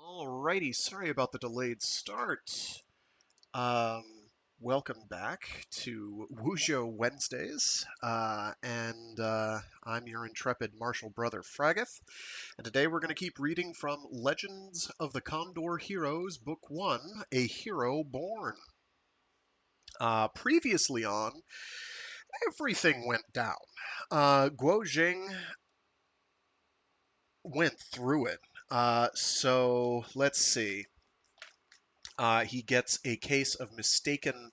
Alrighty, sorry about the delayed start. Um, Welcome back to Wuxia Wednesdays, and I'm your intrepid martial brother Fragath, and today we're going to keep reading from Legends of the Condor Heroes, Book 1, A Hero Born. Previously on, everything went down. Guo Jing went through it. So let's see. He gets a case of mistaken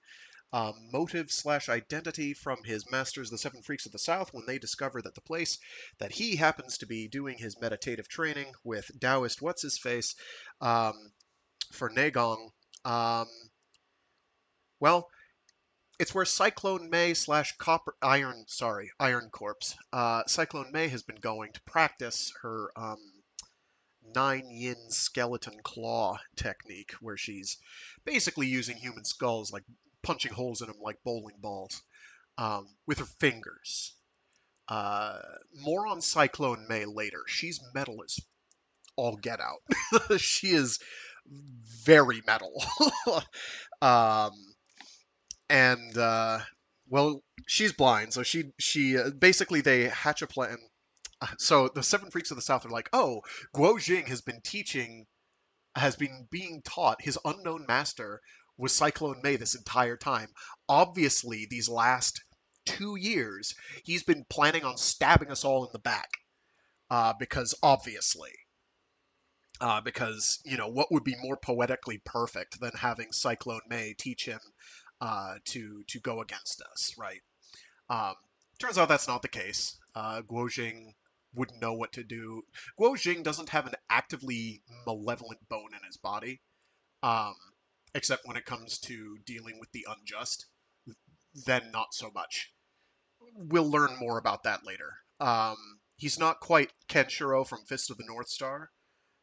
motive slash identity from his masters, the Seven Freaks of the South, when they discover that the place that he happens to be doing his meditative training with Taoist what's his face um, for Nagong, um, well, it's where Cyclone Mei slash Copper Iron Corpse. Cyclone Mei has been going to practice her nine yin skeleton claw technique, where she's basically using human skulls, like punching holes in them like bowling balls, with her fingers. Uh, More on Cyclone Mei later. She's metal as all get out. She is very metal. um, and well, she's blind, so she basically they hatch a plan. So the Seven Freaks of the South are like, oh, Guo Jing has been being taught. His unknown master was Cyclone Mei this entire time. Obviously, these last 2 years, he's been planning on stabbing us all in the back. Because obviously, because what would be more poetically perfect than having Cyclone Mei teach him to go against us, right? Um, Turns out that's not the case. Guo Jing wouldn't know what to do. Guo Jing doesn't have an actively malevolent bone in his body, um, except when it comes to dealing with the unjust. Then not so much. We'll learn more about that later. He's not quite Kenshiro from Fist of the North Star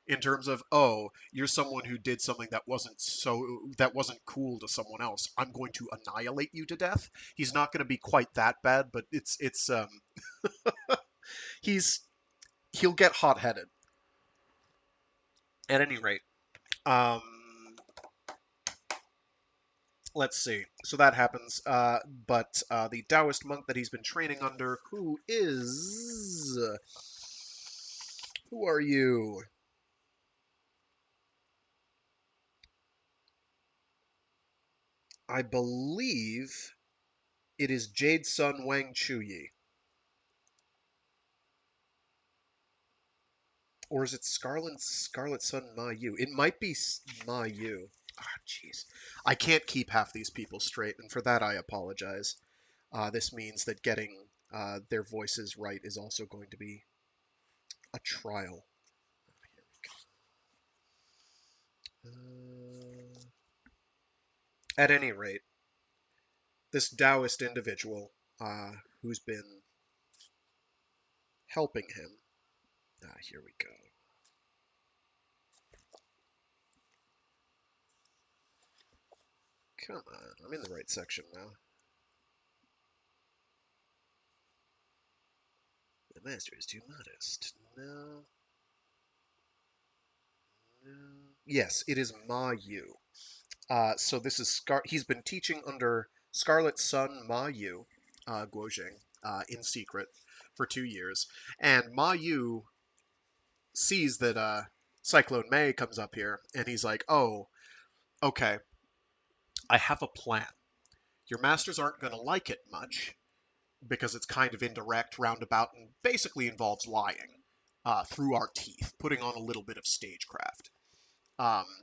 in terms of, oh, you're someone who did something that wasn't cool to someone else. I'm going to annihilate you to death. He's not going to be quite that bad, but it's he's he'll get hot headed. At any rate, um, let's see. So that happens. But the Taoist monk that he's been training under, who are you? I believe it is Jade Sun Wang Chuyi. Or is it Scarlet Sun Ma Yu? It might be Ma Yu. Ah, jeez. I can't keep half these people straight, and for that I apologize. This means that getting their voices right is also going to be a trial. Uh, at any rate, this Taoist individual who's been helping him. Here we go. Come on, I'm in the right section now. The master is too modest. No. No. Yes, it is Ma Yu. So this is he's been teaching under Scarlet Sun Ma Yu, Guo Jing, in secret for 2 years. And Ma Yu sees that Cyclone Mei comes up here, and he's like, oh, okay, I have a plan. Your masters aren't going to like it much, because it's kind of indirect, roundabout, and basically involves lying through our teeth, putting on a little bit of stagecraft.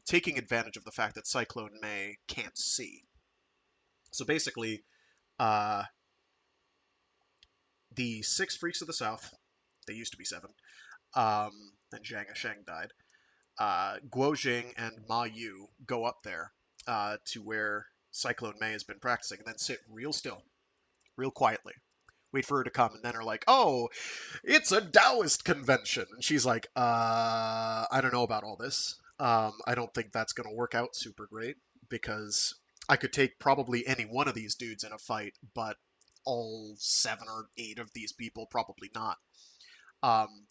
Taking advantage of the fact that Cyclone Mei can't see. So basically, uh, the six freaks of the South, they used to be seven, then Zhang Sheng died. Guo Jing and Ma Yu go up there to where Cyclone Mei has been practicing, and then sit real still, real quietly. Wait for her to come, and then are like, oh, it's a Taoist convention. And she's like, I don't know about all this. I don't think that's going to work out super great, because I could take probably any one of these dudes in a fight, but all 7 or 8 of these people probably not. Um,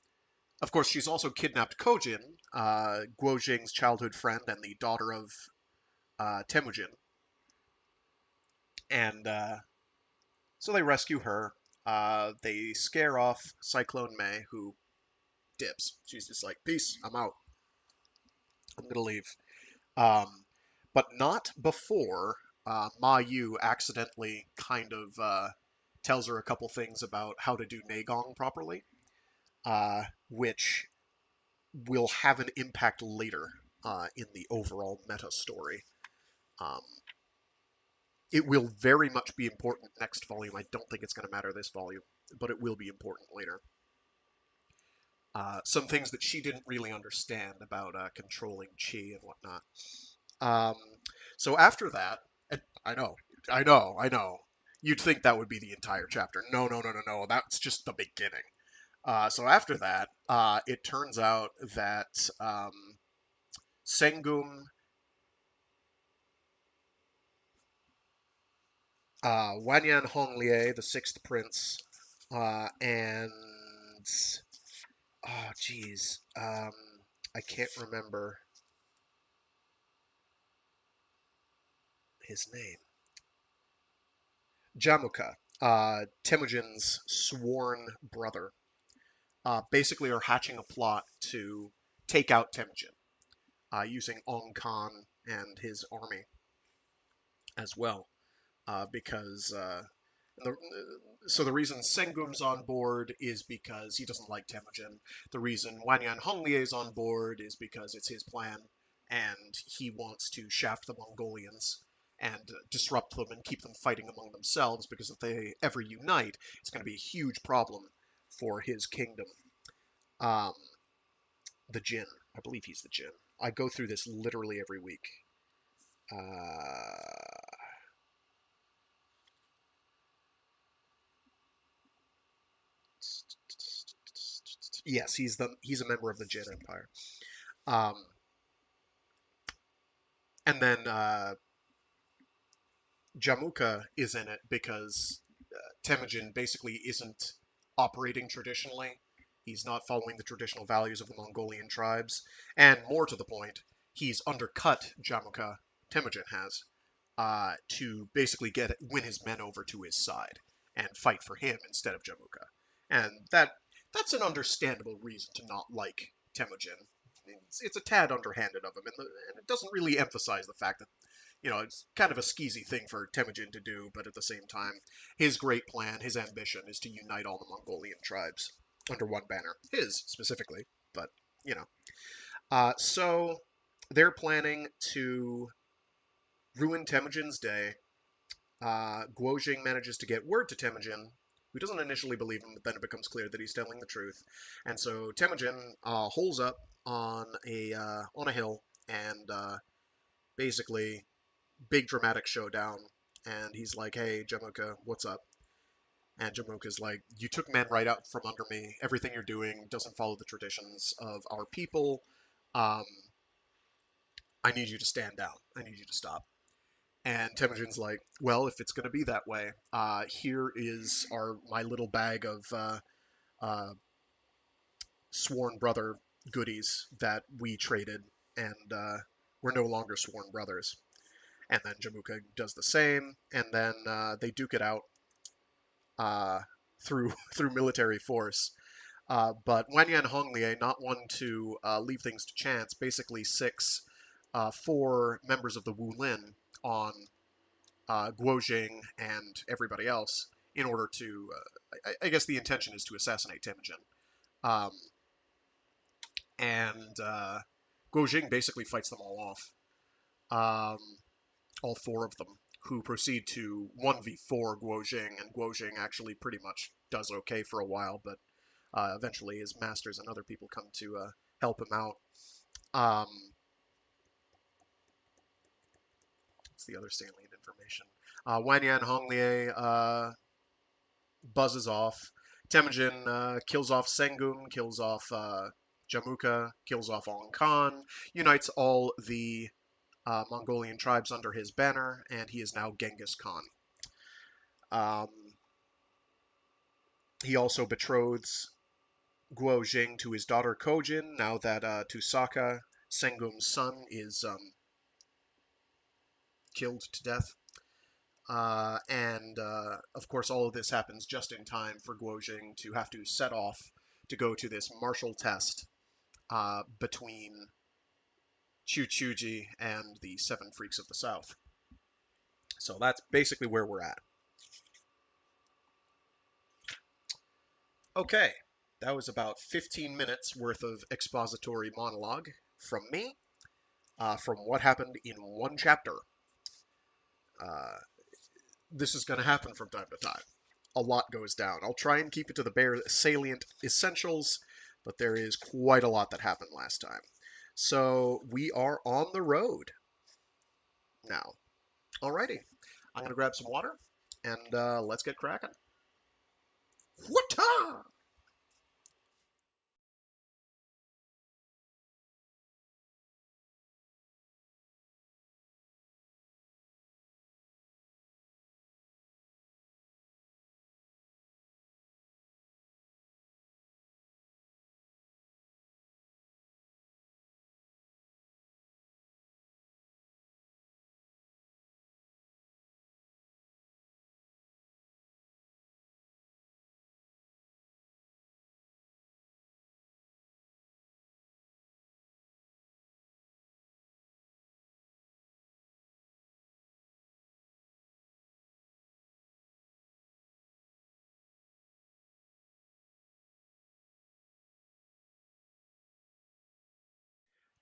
Of course, she's also kidnapped Khojin, Guo Jing's childhood friend and the daughter of Temujin, and so they rescue her. They scare off Cyclone Mei, who dips. She's just like, "Peace, I'm out. I'm gonna leave." Um, but not before Ma Yu accidentally kind of tells her a couple things about how to do Neigong properly, which will have an impact later in the overall meta story. Um, it will very much be important next volume. I don't think it's going to matter this volume, but it will be important later. Some things that she didn't really understand about controlling chi and whatnot. Um, so after that, and I know. You'd think that would be the entire chapter. No, no, no, no, no. That's just the beginning. So after that, it turns out that Sengum, Wanyan Honglie, the Sixth Prince, and oh, geez, I can't remember his name. Jamuka, Temujin's sworn brother, basically are hatching a plot to take out Temujin, using Ong Khan and his army as well, because the, so the reason Sengum's on board is because he doesn't like Temujin. The reason Wanyan Honglie is on board is because it's his plan, and he wants to shaft the Mongolians and disrupt them and keep them fighting among themselves, because if they ever unite, it's going to be a huge problem for his kingdom. Um, the Jin. I believe he's the Jin. I go through this literally every week. Yes, he's a member of the Jin Empire. Um, and then Jamuka is in it because Temujin basically isn't operating traditionally. He's not following the traditional values of the Mongolian tribes, and more to the point, he's undercut Jamuka. Temujin has to basically win his men over to his side and fight for him instead of Jamuka, and that's an understandable reason to not like Temujin. It's a tad underhanded of him, and it doesn't really emphasize the fact that it's kind of a skeezy thing for Temujin to do, but at the same time, his great plan, his ambition is to unite all the Mongolian tribes under one banner. His, specifically, but, you know. So, they're planning to ruin Temujin's day. Guo Jing manages to get word to Temujin, who doesn't initially believe him, but then it becomes clear that he's telling the truth. And so Temujin holes up on a hill and basically big dramatic showdown. And he's like, "Hey, Jamuka, what's up?" And Jamuka's like, "You took men right out from under me. Everything you're doing doesn't follow the traditions of our people. Um, I need you to stand down. I need you to stop." And Temujin's like, "Well, if it's going to be that way, here is my little bag of uh, sworn brother goodies that we traded, and we're no longer sworn brothers." And then Jamuka does the same, and then they duke it out uh, through through military force. But Wanyan Honglie, not one to leave things to chance, basically six four members of the Wulin on Guo Jing and everybody else in order to, I guess the intention is to assassinate Temujin. Um, and Guo Jing basically fights them all off, all four of them, who proceed to 1v4 Guo Jing, and Guo Jing actually pretty much does okay for a while, but eventually his masters and other people come to help him out. Um, what's the other salient information? Wanyan Honglie buzzes off. Temujin kills off Sengum, kills off Jamuka, kills off Ong Khan, unites all the Mongolian tribes under his banner, and he is now Genghis Khan. Um, he also betroths Guo Jing to his daughter Khojin, now that Tusaka, Sengum's son, is killed to death. And of course, all of this happens just in time for Guo Jing to have to set off to go to this martial test between Chuji and the Seven Freaks of the South. So that's basically where we're at. Okay, that was about 15 minutes worth of expository monologue from me, from what happened in one chapter. Uh, this is going to happen from time to time. A lot goes down. I'll try and keep it to the bare salient essentials, but there is quite a lot that happened last time. So we are on the road now. Alrighty, I'm going to grab some water, and let's get cracking. Wata!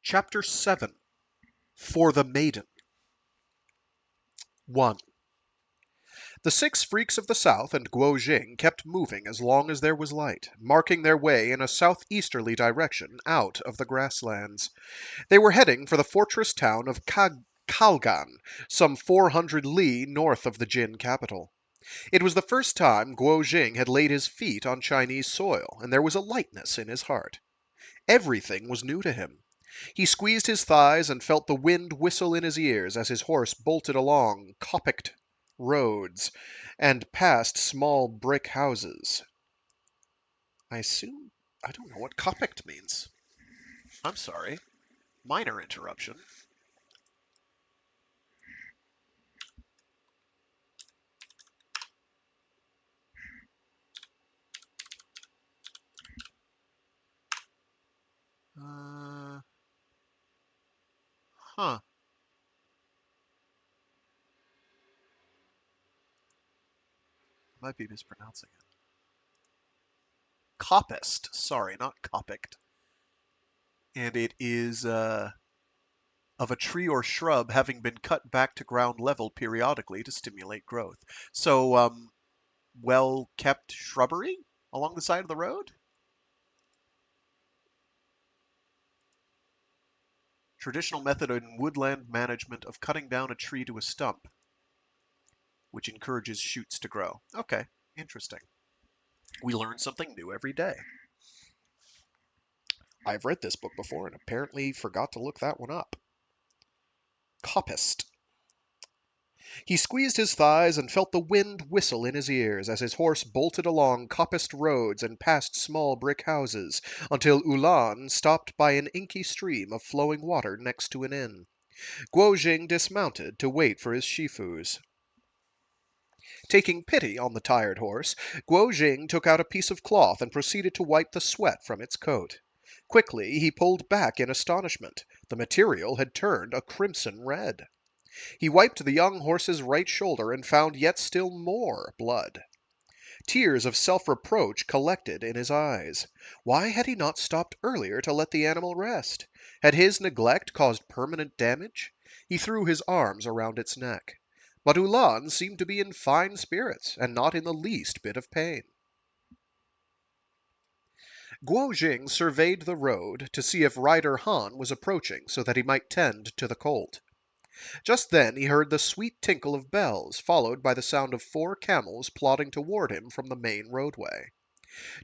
Chapter 7. For the Maiden. 1. The six freaks of the south and Guo Jing kept moving as long as there was light, marking their way in a southeasterly direction out of the grasslands. They were heading for the fortress town of Kalgan, some 400 li north of the Jin capital. It was the first time Guo Jing had laid his feet on Chinese soil, and there was a lightness in his heart. Everything was new to him. He squeezed his thighs and felt the wind whistle in his ears as his horse bolted along kopecked roads and past small brick houses. I assume I don't know what kopecked means. I'm sorry. Minor interruption. Uh, huh. Might be mispronouncing it. Copist. Sorry, not kopecked. And it is of a tree or shrub having been cut back to ground level periodically to stimulate growth. So, well-kept shrubbery along the side of the road? Traditional method in woodland management of cutting down a tree to a stump, which encourages shoots to grow. Okay, interesting. We learn something new every day. I've read this book before and apparently forgot to look that one up. Copist. He squeezed his thighs and felt the wind whistle in his ears as his horse bolted along coppiced roads and past small brick houses until Ulan stopped by an inky stream of flowing water next to an inn. Guo Jing dismounted to wait for his shifus. Taking pity on the tired horse, Guo Jing took out a piece of cloth and proceeded to wipe the sweat from its coat. Quickly he pulled back in astonishment. The material had turned a crimson red. He wiped the young horse's right shoulder and found yet still more blood. Tears of self-reproach collected in his eyes. Why had he not stopped earlier to let the animal rest? Had his neglect caused permanent damage? He threw his arms around its neck. But Ulan seemed to be in fine spirits, and not in the least bit of pain. Guo Jing surveyed the road to see if Rider Han was approaching so that he might tend to the colt. Just then he heard the sweet tinkle of bells, followed by the sound of 4 camels plodding toward him from the main roadway.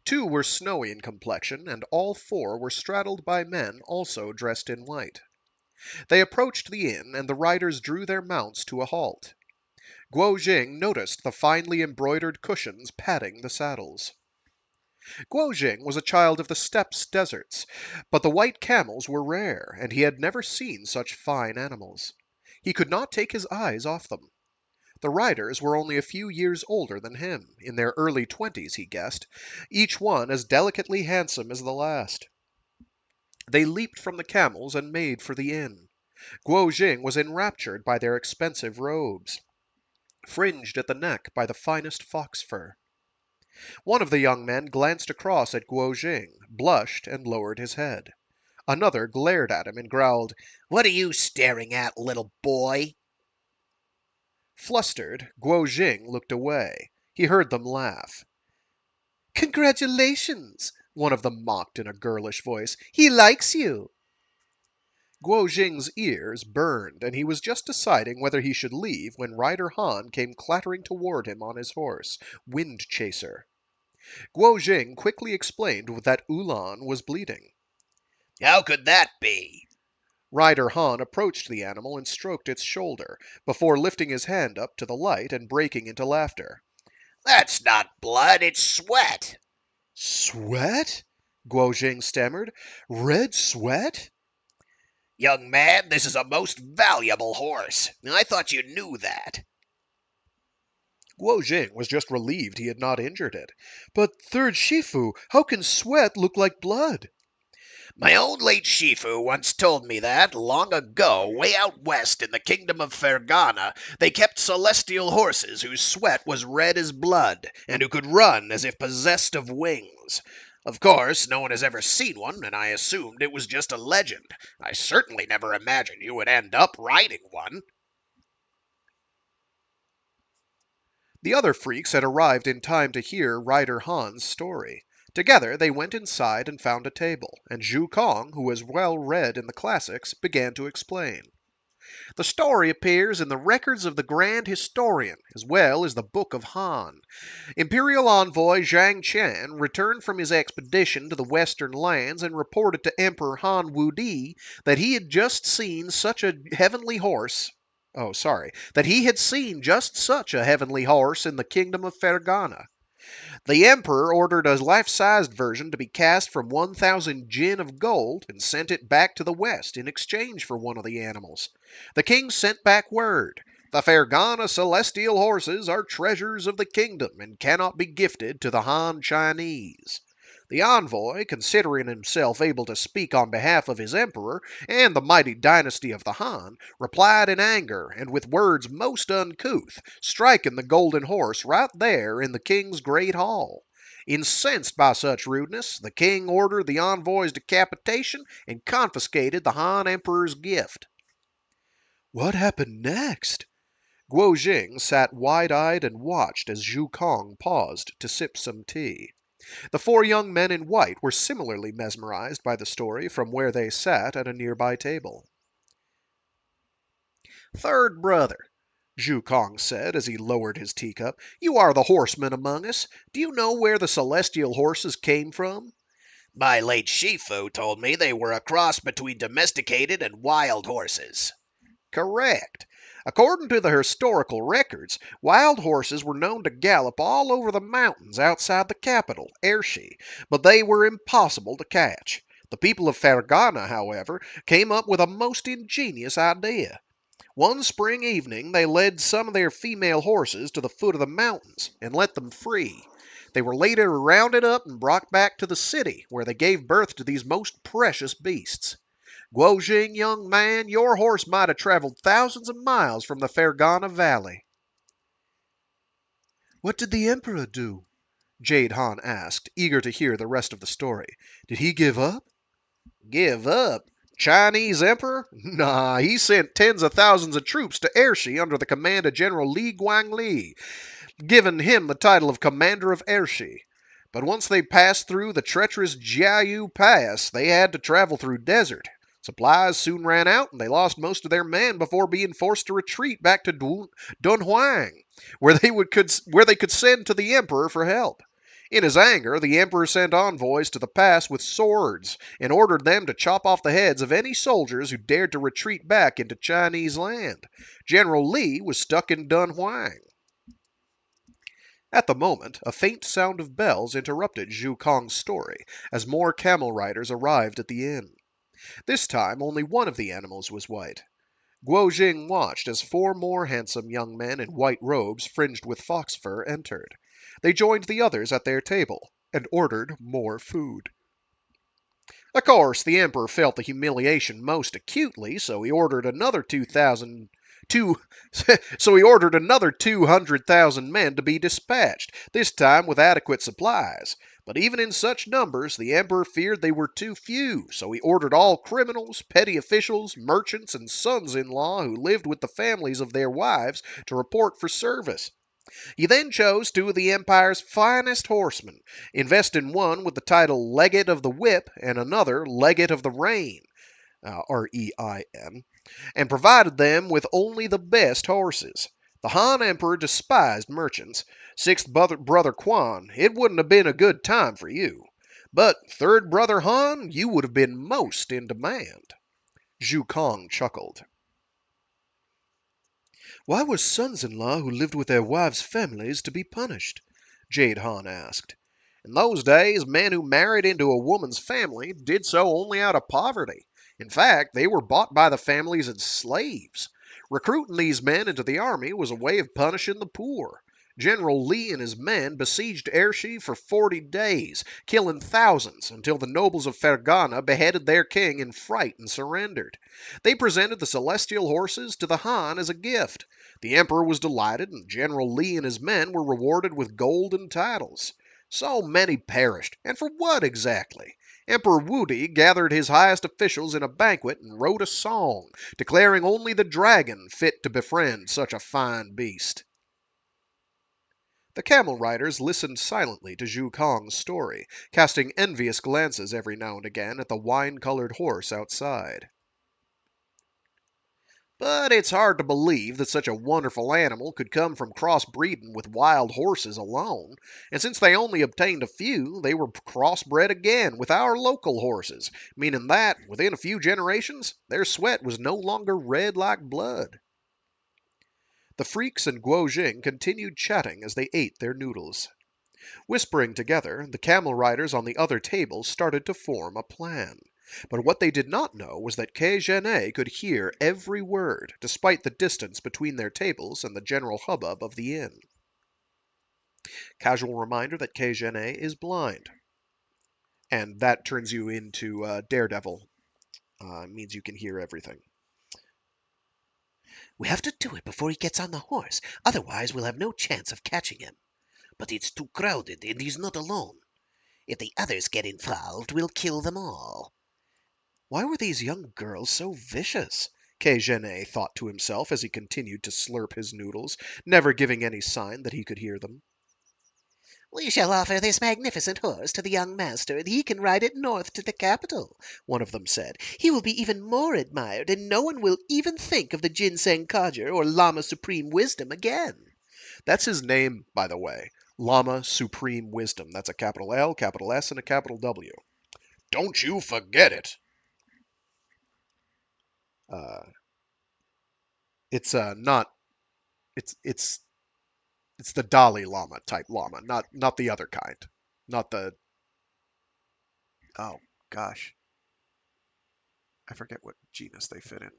2 were snowy in complexion, and all 4 were straddled by men also dressed in white. They approached the inn, and the riders drew their mounts to a halt. Guo Jing noticed the finely embroidered cushions padding the saddles. Guo Jing was a child of the steppes deserts, but the white camels were rare, and he had never seen such fine animals. He could not take his eyes off them. The riders were only a few years older than him, in their early 20s, he guessed, each one as delicately handsome as the last. They leaped from the camels and made for the inn. Guo Jing was enraptured by their expensive robes, fringed at the neck by the finest fox fur. One of the young men glanced across at Guo Jing, blushed, and lowered his head. Another glared at him and growled, "What are you staring at, little boy?" Flustered, Guo Jing looked away. He heard them laugh. "Congratulations!" one of them mocked in a girlish voice. "He likes you!" Guo Jing's ears burned, and he was just deciding whether he should leave when Rider Han came clattering toward him on his horse, Wind Chaser. Guo Jing quickly explained that Ulan was bleeding. "How could that be?" Rider Han approached the animal and stroked its shoulder, before lifting his hand up to the light and breaking into laughter. "That's not blood, it's sweat." "Sweat?" Guo Jing stammered. "Red sweat?" "Young man, this is a most valuable horse. I thought you knew that." Guo Jing was just relieved he had not injured it. "But, third Shifu, how can sweat look like blood?" My own late Shifu once told me that, long ago, way out west in the kingdom of Fergana, they kept celestial horses whose sweat was red as blood, and who could run as if possessed of wings. Of course, no one has ever seen one, and I assumed it was just a legend. I certainly never imagined you would end up riding one. The other freaks had arrived in time to hear Rider Han's story. Together they went inside and found a table, and Zhu Kong, who was well read in the classics, began to explain. The story appears in the records of the Grand Historian, as well as the Book of Han. Imperial envoy Zhang Qian returned from his expedition to the western lands and reported to Emperor Han Wudi that he had just seen such a heavenly horse. That he had seen just such a heavenly horse in the kingdom of Fergana. The emperor ordered a life-sized version to be cast from 1,000 Jin of gold and sent it back to the west in exchange for one of the animals. The king sent back word. The Fergana celestial horses are treasures of the kingdom and cannot be gifted to the Han Chinese. The envoy, considering himself able to speak on behalf of his emperor and the mighty dynasty of the Han, replied in anger and with words most uncouth, striking the golden horse right there in the king's great hall. Incensed by such rudeness, the king ordered the envoy's decapitation and confiscated the Han emperor's gift. What happened next? Guo Jing sat wide-eyed and watched as Zhu Kong paused to sip some tea. The four young men in white were similarly mesmerized by the story from where they sat at a nearby table. "Third brother," Zhu Kong said as he lowered his teacup, "you are the horseman among us. Do you know where the celestial horses came from?" My late Shifu told me they were a cross between domesticated and wild horses." Correct. According to the historical records, wild horses were known to gallop all over the mountains outside the capital, Ershi, but they were impossible to catch. The people of Fergana, however, came up with a most ingenious idea. One spring evening they led some of their female horses to the foot of the mountains and let them free. They were later rounded up and brought back to the city, where they gave birth to these most precious beasts. Guo Jing, young man, your horse might have traveled thousands of miles from the Fergana Valley. What did the emperor do? Jade Han asked, eager to hear the rest of the story. Did he give up? Give up? Chinese emperor? Nah, he sent tens of thousands of troops to Ershi under the command of General Li Guangli, giving him the title of Commander of Ershi. But once they passed through the treacherous Jiayu Pass, they had to travel through desert. Supplies soon ran out, and they lost most of their men before being forced to retreat back to Dunhuang, where they could send to the emperor for help. In his anger, the emperor sent envoys to the pass with swords and ordered them to chop off the heads of any soldiers who dared to retreat back into Chinese land. General Li was stuck in Dunhuang. At the moment, a faint sound of bells interrupted Zhu Kong's story as more camel riders arrived at the inn. This time, only one of the animals was white. Guo Jing watched as four more handsome young men in white robes fringed with fox fur entered. They joined the others at their table and ordered more food. Of course, the emperor felt the humiliation most acutely, so he ordered another 200,000 men to be dispatched, this time with adequate supplies. But even in such numbers, the emperor feared they were too few, so he ordered all criminals, petty officials, merchants, and sons-in-law who lived with the families of their wives to report for service. He then chose two of the empire's finest horsemen, investing one with the title Legate of the Whip and another Legate of the Rein, Rein, and provided them with only the best horses. The Han Emperor despised merchants. Sixth brother Quan, it wouldn't have been a good time for you. But third brother Han, you would have been most in demand. Zhu Kong chuckled. Why were sons-in-law who lived with their wives' families to be punished? Jade Han asked. In those days, men who married into a woman's family did so only out of poverty. In fact, they were bought by the families as slaves. Recruiting these men into the army was a way of punishing the poor. General Li and his men besieged Ershi for 40 days, killing thousands, until the nobles of Fergana beheaded their king in fright and surrendered. They presented the celestial horses to the Han as a gift. The emperor was delighted, and General Li and his men were rewarded with gold and titles. So many perished, and for what exactly? Emperor Wudi gathered his highest officials in a banquet and wrote a song, declaring only the dragon fit to befriend such a fine beast. The camel riders listened silently to Zhu Kong's story, casting envious glances every now and again at the wine-colored horse outside. But it's hard to believe that such a wonderful animal could come from crossbreeding with wild horses alone, and since they only obtained a few, they were crossbred again with our local horses, meaning that, within a few generations, their sweat was no longer red like blood. The freaks and Guo Jing continued chatting as they ate their noodles. Whispering together, the camel riders on the other tables started to form a plan. But what they did not know was that Khojin could hear every word, despite the distance between their tables and the general hubbub of the inn. Casual reminder that Khojin is blind. And that turns you into Daredevil. Means you can hear everything. We have to do it before he gets on the horse, otherwise we'll have no chance of catching him. But it's too crowded, and he's not alone. If the others get involved, we'll kill them all. Why were these young girls so vicious? Khojin thought to himself as he continued to slurp his noodles, never giving any sign that he could hear them. We shall offer this magnificent horse to the young master, and he can ride it north to the capital, one of them said. He will be even more admired, and no one will even think of the ginseng codger or Lama Supreme Wisdom again. That's his name, by the way. Lama Supreme Wisdom. That's a capital L, capital S, and a capital W. Don't you forget it. It's not. It's the Dalai Lama type Lama, not the other kind, not the. Oh gosh, I forget what genus they fit in.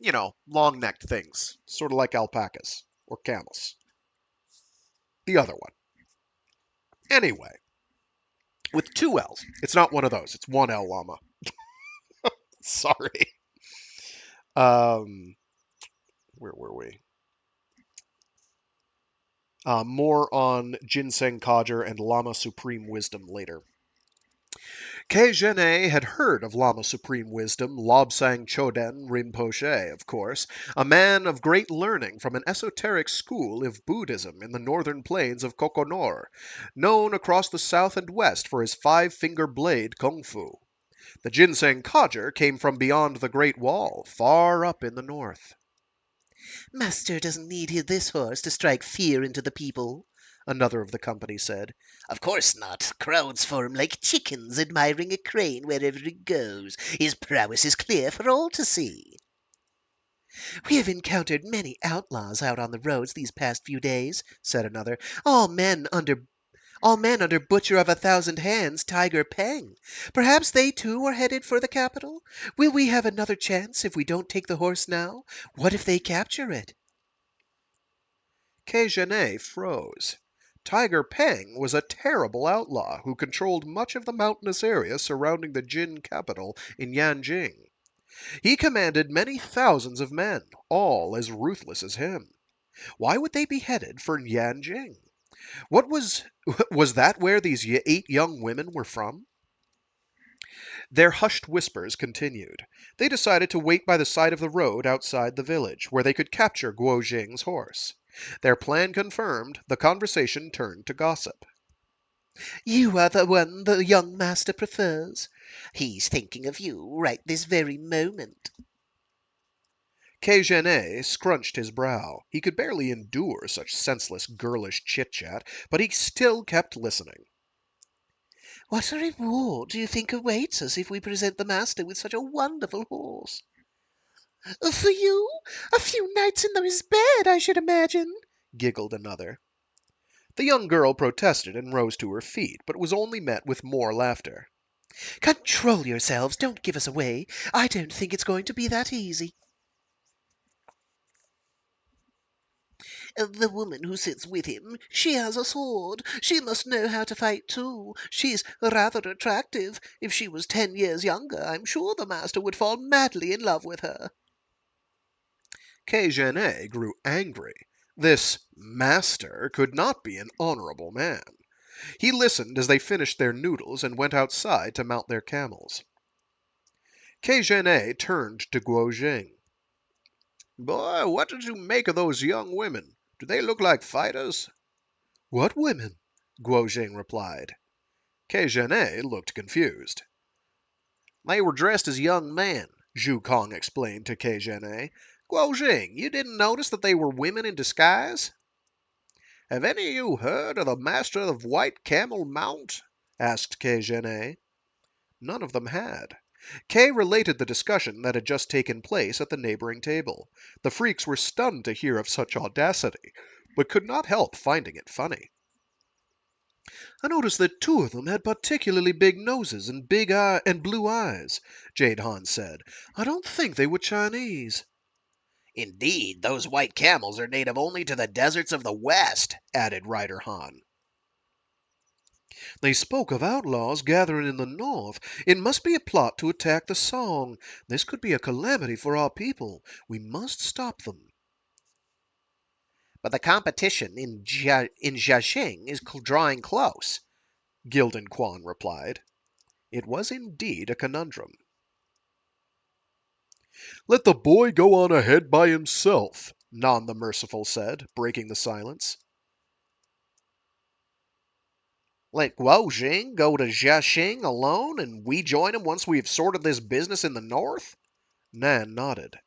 You know, long-necked things, sort of like alpacas or camels. The other one. Anyway, with two L's. It's not one of those. It's one L Llama. Sorry. Where were we? More on Ginseng Codger and Lama Supreme Wisdom later. Khojin had heard of Lama Supreme Wisdom, Lobsang Choden Rinpoche, of course, a man of great learning from an esoteric school of Buddhism in the northern plains of Kokonor, known across the south and west for his five-finger blade kung fu. The Ginseng Codger came from beyond the Great Wall, far up in the north. Master doesn't need this horse to strike fear into the people, Another of the company said. Of course not. Crowds form like chickens admiring a crane wherever it goes. His prowess is clear for all to see. We have encountered many outlaws out on the roads these past few days, said another. All men under Butcher of 1,000 Hands, Tiger Peng. Perhaps they too are headed for the capital? Will we have another chance if we don't take the horse now? What if they capture it? Khojin froze. Tiger Peng was a terrible outlaw who controlled much of the mountainous area surrounding the Jin capital in Yanjing. He commanded many thousands of men, all as ruthless as him. Why would they be headed for Yanjing? What was was that where these 8 young women were from? Their hushed whispers continued. They decided to wait by the side of the road outside the village, where they could capture Guo Jing's horse. Their plan confirmed, the conversation turned to gossip. You are the one the young master prefers. He's thinking of you right this very moment. Khojin scrunched his brow. He could barely endure such senseless girlish chit-chat, but he still kept listening. What a reward do you think awaits us if we present the master with such a wonderful horse? For you, a few nights in his bed, I should imagine, giggled another. The young girl protested and rose to her feet, but was only met with more laughter. Control yourselves, don't give us away. I don't think it's going to be that easy. The woman who sits with him, she has a sword. She must know how to fight too. She's rather attractive. If she was 10 years younger, I'm sure the master would fall madly in love with her. Khojin grew angry. This master could not be an honorable man. He listened as they finished their noodles and went outside to mount their camels. Khojin turned to Guo Jing. Boy, what did you make of those young women? Do they look like fighters? What women? Guo Jing replied. Khojin looked confused. They were dressed as young men, Zhu Kong explained to Khojin. Guo Jing, you didn't notice that they were women in disguise? Have any of you heard of the master of White Camel Mount? Asked Khojin. None of them had. Kay related the discussion that had just taken place at the neighboring table. The freaks were stunned to hear of such audacity, but could not help finding it funny. I noticed that 2 of them had particularly big noses and blue eyes, Jade Han said. I don't think they were Chinese. Indeed, those white camels are native only to the deserts of the West, added Rider Han. They spoke of outlaws gathering in the north. It must be a plot to attack the Song. This could be a calamity for our people. We must stop them. But the competition in Jiaxing is drawing close, Gildan Quan replied. It was indeed a conundrum. Let the boy go on ahead by himself, Nan the Merciful said, breaking the silence. Let Guo Jing go to Jiaxing alone, and we join him once we have sorted this business in the north? Nan nodded.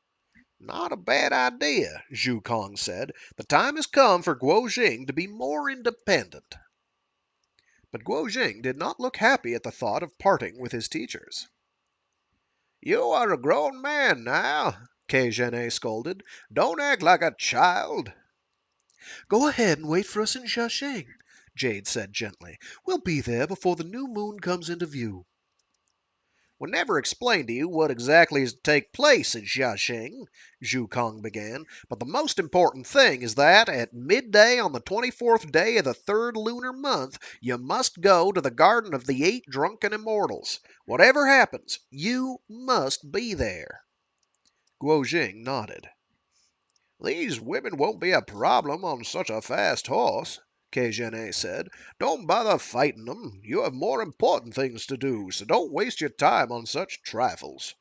Not a bad idea, Zhu Kong said. The time has come for Guo Jing to be more independent. But Guo Jing did not look happy at the thought of parting with his teachers. You are a grown man now, Khojin scolded. Don't act like a child. Go ahead and wait for us in Jiaxing, Jade said gently. We'll be there before the new moon comes into view. We never explained to you what exactly is to take place in Jiaxing, Zhu Kong began, but the most important thing is that at midday on the 24th day of the 3rd lunar month, you must go to the Garden of the 8 Drunken Immortals. Whatever happens, you must be there. Guo Jing nodded. These women won't be a problem on such a fast horse, Khojin said. Don't bother fighting them. You have more important things to do, so don't waste your time on such trifles.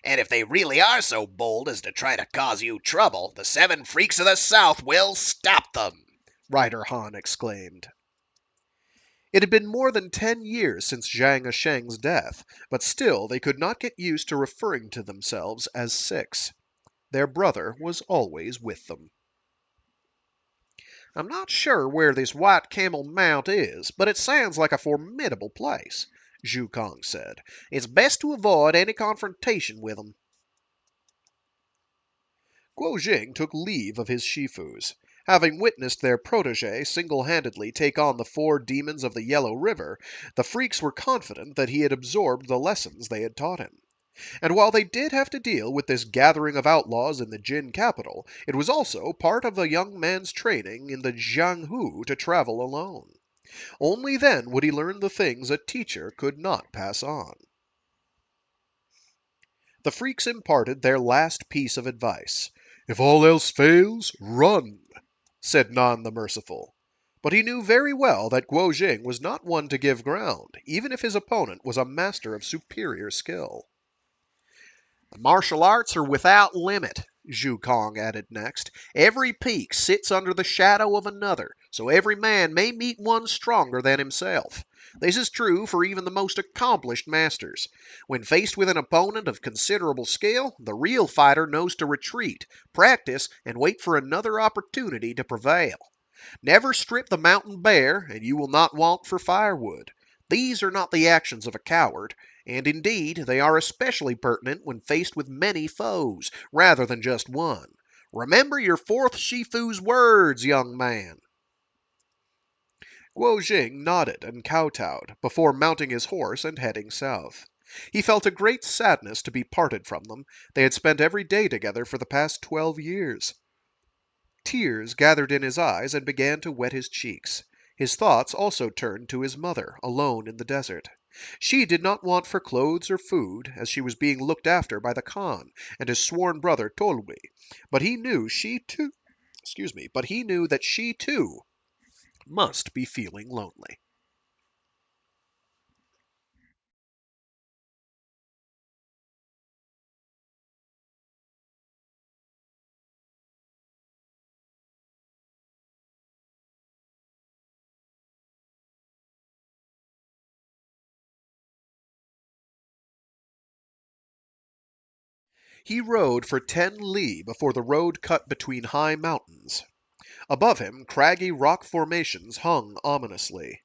And if they really are so bold as to try to cause you trouble, the 7 freaks of the South will stop them, Rider Han exclaimed. It had been more than 10 years since Zhang Sheng's death, but still they could not get used to referring to themselves as 6. Their brother was always with them. I'm not sure where this White Camel Mount is, but it sounds like a formidable place, Zhu Kong said. It's best to avoid any confrontation with them. Guo Jing took leave of his Shifus. Having witnessed their protege single-handedly take on the 4 demons of the Yellow River, the freaks were confident that he had absorbed the lessons they had taught him. And while they did have to deal with this gathering of outlaws in the Jin capital, it was also part of the young man's training in the Jianghu to travel alone. Only then would he learn the things a teacher could not pass on. The freaks imparted their last piece of advice. "If all else fails, run," said Nan the Merciful. But he knew very well that Guo Jing was not one to give ground, even if his opponent was a master of superior skill. "The martial arts are without limit," Zhu Kong added next. "Every peak sits under the shadow of another, so every man may meet one stronger than himself. This is true for even the most accomplished masters. When faced with an opponent of considerable skill, the real fighter knows to retreat, practice, and wait for another opportunity to prevail. Never strip the mountain bare, and you will not want for firewood. These are not the actions of a coward, and indeed they are especially pertinent when faced with many foes, rather than just one. Remember your 4th Shifu's words, young man." Guo Jing nodded and kowtowed before mounting his horse and heading south. He felt a great sadness to be parted from them. They had spent every day together for the past 12 years. Tears gathered in his eyes and began to wet his cheeks. His thoughts also turned to his mother, alone in the desert. She did not want for clothes or food, as she was being looked after by the Khan and his sworn brother Tolui, but he knew that she too must be feeling lonely. He rode for 10 li before the road cut between high mountains. Above him, craggy rock formations hung ominously.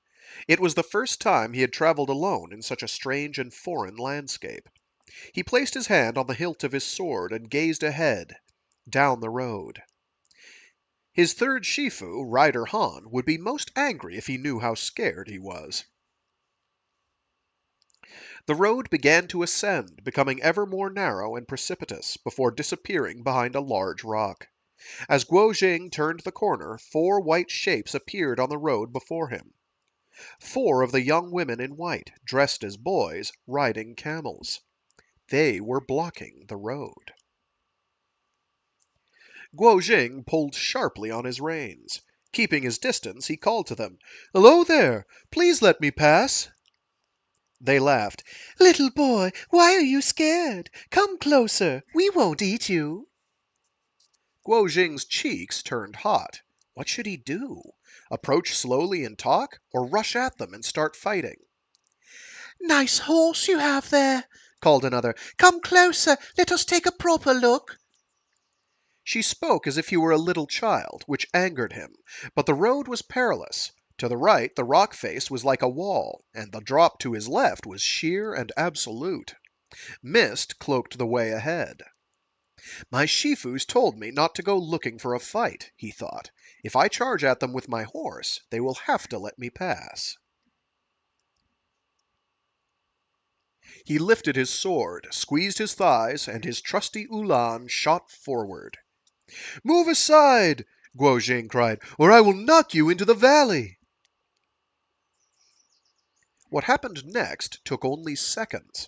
It was the first time he had traveled alone in such a strange and foreign landscape. He placed his hand on the hilt of his sword and gazed ahead, down the road. His 3rd Shifu, Rider Han, would be most angry if he knew how scared he was. The road began to ascend, becoming ever more narrow and precipitous, before disappearing behind a large rock. As Guo Jing turned the corner, 4 white shapes appeared on the road before him. 4 of the young women in white, dressed as boys, riding camels. They were blocking the road. Guo Jing pulled sharply on his reins. Keeping his distance, he called to them, "Hello there! Please let me pass!" They laughed. "Little boy, why are you scared? Come closer. We won't eat you." Guo Jing's cheeks turned hot. What should he do? Approach slowly and talk, or rush at them and start fighting? "Nice horse you have there," called another. "Come closer. Let us take a proper look." She spoke as if he were a little child, which angered him, but the road was perilous. To the right the rock face was like a wall, and the drop to his left was sheer and absolute. Mist cloaked the way ahead. "My Shifus told me not to go looking for a fight," he thought. "If I charge at them with my horse, they will have to let me pass." He lifted his sword, squeezed his thighs, and his trusty ulan shot forward. "Move aside!" Guo Jing cried, "or I will knock you into the valley!" What happened next took only seconds.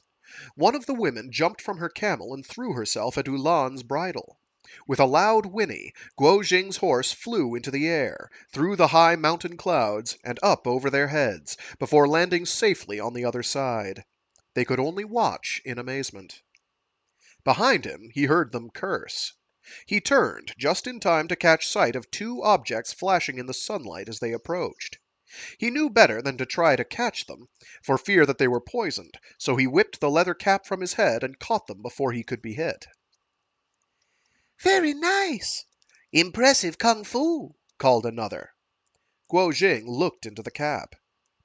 One of the women jumped from her camel and threw herself at Ulan's bridle. With a loud whinny, Guo Jing's horse flew into the air, through the high mountain clouds, and up over their heads, before landing safely on the other side. They could only watch in amazement. Behind him, he heard them curse. He turned just in time to catch sight of 2 objects flashing in the sunlight as they approached. He knew better than to try to catch them, for fear that they were poisoned, so he whipped the leather cap from his head and caught them before he could be hit. "Very nice." "Impressive kung fu," called another. Guo Jing looked into the cap.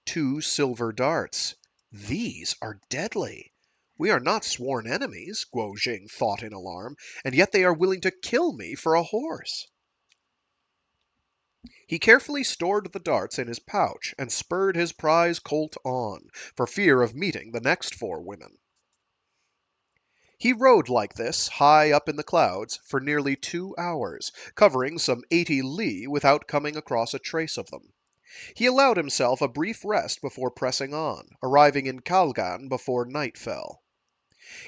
2 silver darts. These are deadly. We are not sworn enemies, Guo Jing thought in alarm, and yet they are willing to kill me for a horse. He carefully stored the darts in his pouch and spurred his prize colt on, for fear of meeting the next 4 women. He rode like this, high up in the clouds, for nearly 2 hours, covering some 80 li without coming across a trace of them. He allowed himself a brief rest before pressing on, arriving in Kalgan before night fell.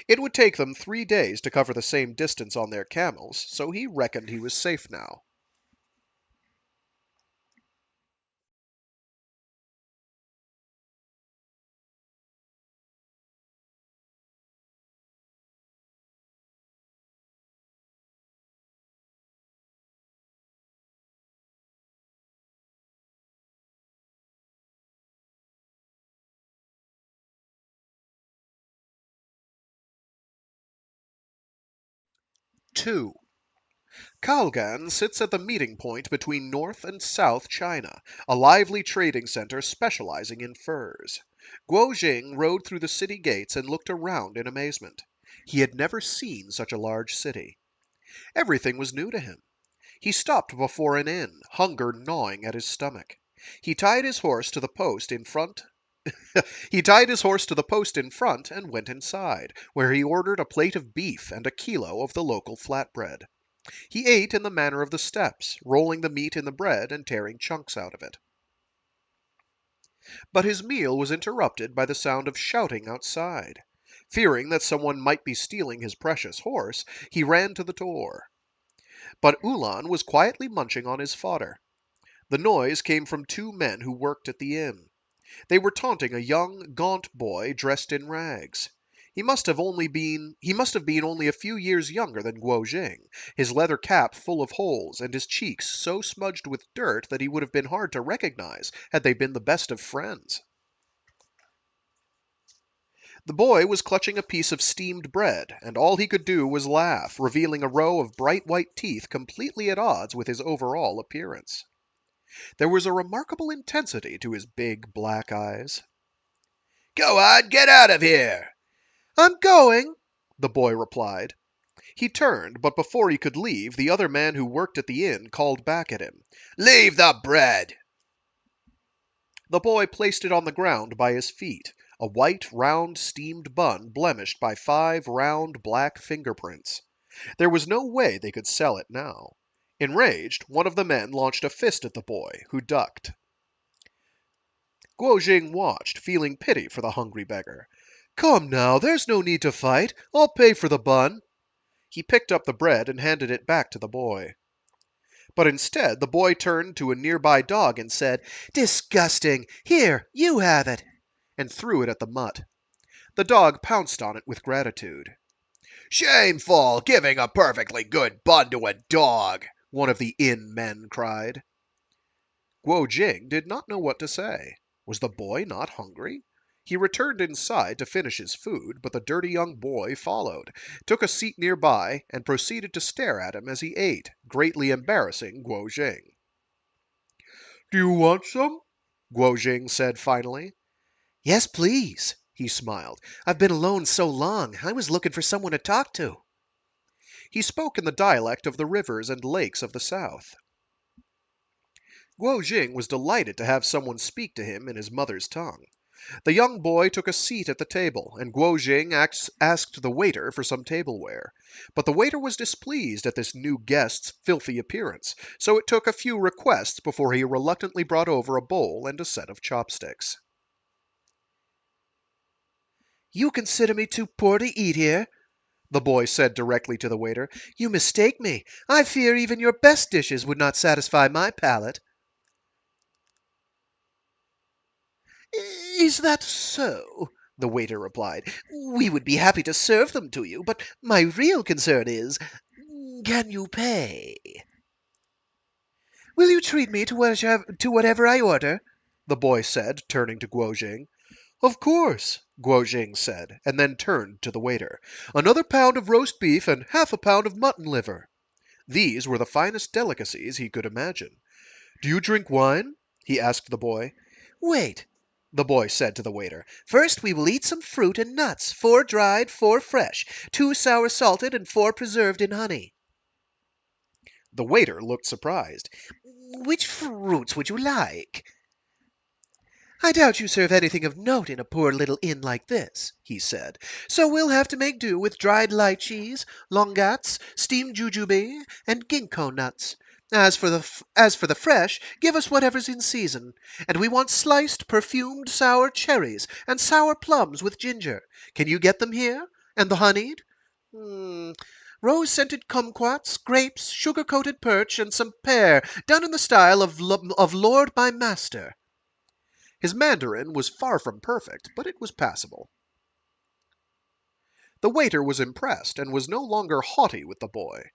It would take them 3 days to cover the same distance on their camels, so he reckoned he was safe now. Two. Kalgan sits at the meeting point between North and South China, a lively trading center specializing in furs. Guo Jing rode through the city gates and looked around in amazement. He had never seen such a large city. Everything was new to him. He stopped before an inn, hunger gnawing at his stomach. He tied his horse to the post in front. He tied his horse to the post in front and went inside, where he ordered a plate of beef and a kilo of the local flatbread. He ate in the manner of the steppes, rolling the meat in the bread and tearing chunks out of it. But his meal was interrupted by the sound of shouting outside. Fearing that someone might be stealing his precious horse, he ran to the door. But Ulan was quietly munching on his fodder. The noise came from 2 men who worked at the inn. They were taunting a young, gaunt boy dressed in rags. He must have been only a few years younger than Guo Jing, his leather cap full of holes, and his cheeks so smudged with dirt that he would have been hard to recognize had they been the best of friends. The boy was clutching a piece of steamed bread, and all he could do was laugh, revealing a row of bright white teeth completely at odds with his overall appearance. There was a remarkable intensity to his big black eyes. Go on, get out of here! I'm going, the boy replied. He turned, but before he could leave, the other man who worked at the inn called back at him. Leave the bread! The boy placed it on the ground by his feet, a white, round, steamed bun blemished by 5 round, black fingerprints. There was no way they could sell it now. Enraged, one of the men launched a fist at the boy, who ducked. Guo Jing watched, feeling pity for the hungry beggar. Come now, there's no need to fight. I'll pay for the bun. He picked up the bread and handed it back to the boy. But instead, the boy turned to a nearby dog and said, Disgusting! Here, you have it! And threw it at the mutt. The dog pounced on it with gratitude. Shameful, giving a perfectly good bun to a dog! One of the inn men cried. Guo Jing did not know what to say. Was the boy not hungry? He returned inside to finish his food, but the dirty young boy followed, took a seat nearby, and proceeded to stare at him as he ate, greatly embarrassing Guo Jing. Do you want some? Guo Jing said finally. Yes, please, he smiled. I've been alone so long, I was looking for someone to talk to. He spoke in the dialect of the rivers and lakes of the south. Guo Jing was delighted to have someone speak to him in his mother's tongue. The young boy took a seat at the table, and Guo Jing asked the waiter for some tableware. But the waiter was displeased at this new guest's filthy appearance, so it took a few requests before he reluctantly brought over a bowl and a set of chopsticks. You consider me too poor to eat here? The boy said directly to the waiter. You mistake me. I fear even your best dishes would not satisfy my palate. Is that so? The waiter replied. We would be happy to serve them to you, but my real concern is, can you pay? Will you treat me to whatever I order? The boy said, turning to Guo Jing. Of course, Guo Jing said, and then turned to the waiter. Another pound of roast beef and half a pound of mutton liver. These were the finest delicacies he could imagine. Do you drink wine? He asked the boy. Wait. the boy said to the waiter. "First we will eat some fruit and nuts, 4 dried, 4 fresh, 2 sour salted, and 4 preserved in honey." The waiter looked surprised. "Which fruits would you like?" "I doubt you serve anything of note in a poor little inn like this," he said, "so we'll have to make do with dried lychees, longats, steamed jujube, and ginkgo nuts. As for the fresh, give us whatever's in season. And we want sliced, perfumed sour cherries, and sour plums with ginger. Can you get them here? And the honeyed? Rose-scented kumquats, grapes, sugar-coated perch, and some pear, done in the style of Lord my Master." His Mandarin was far from perfect, but it was passable. The waiter was impressed, and was no longer haughty with the boy.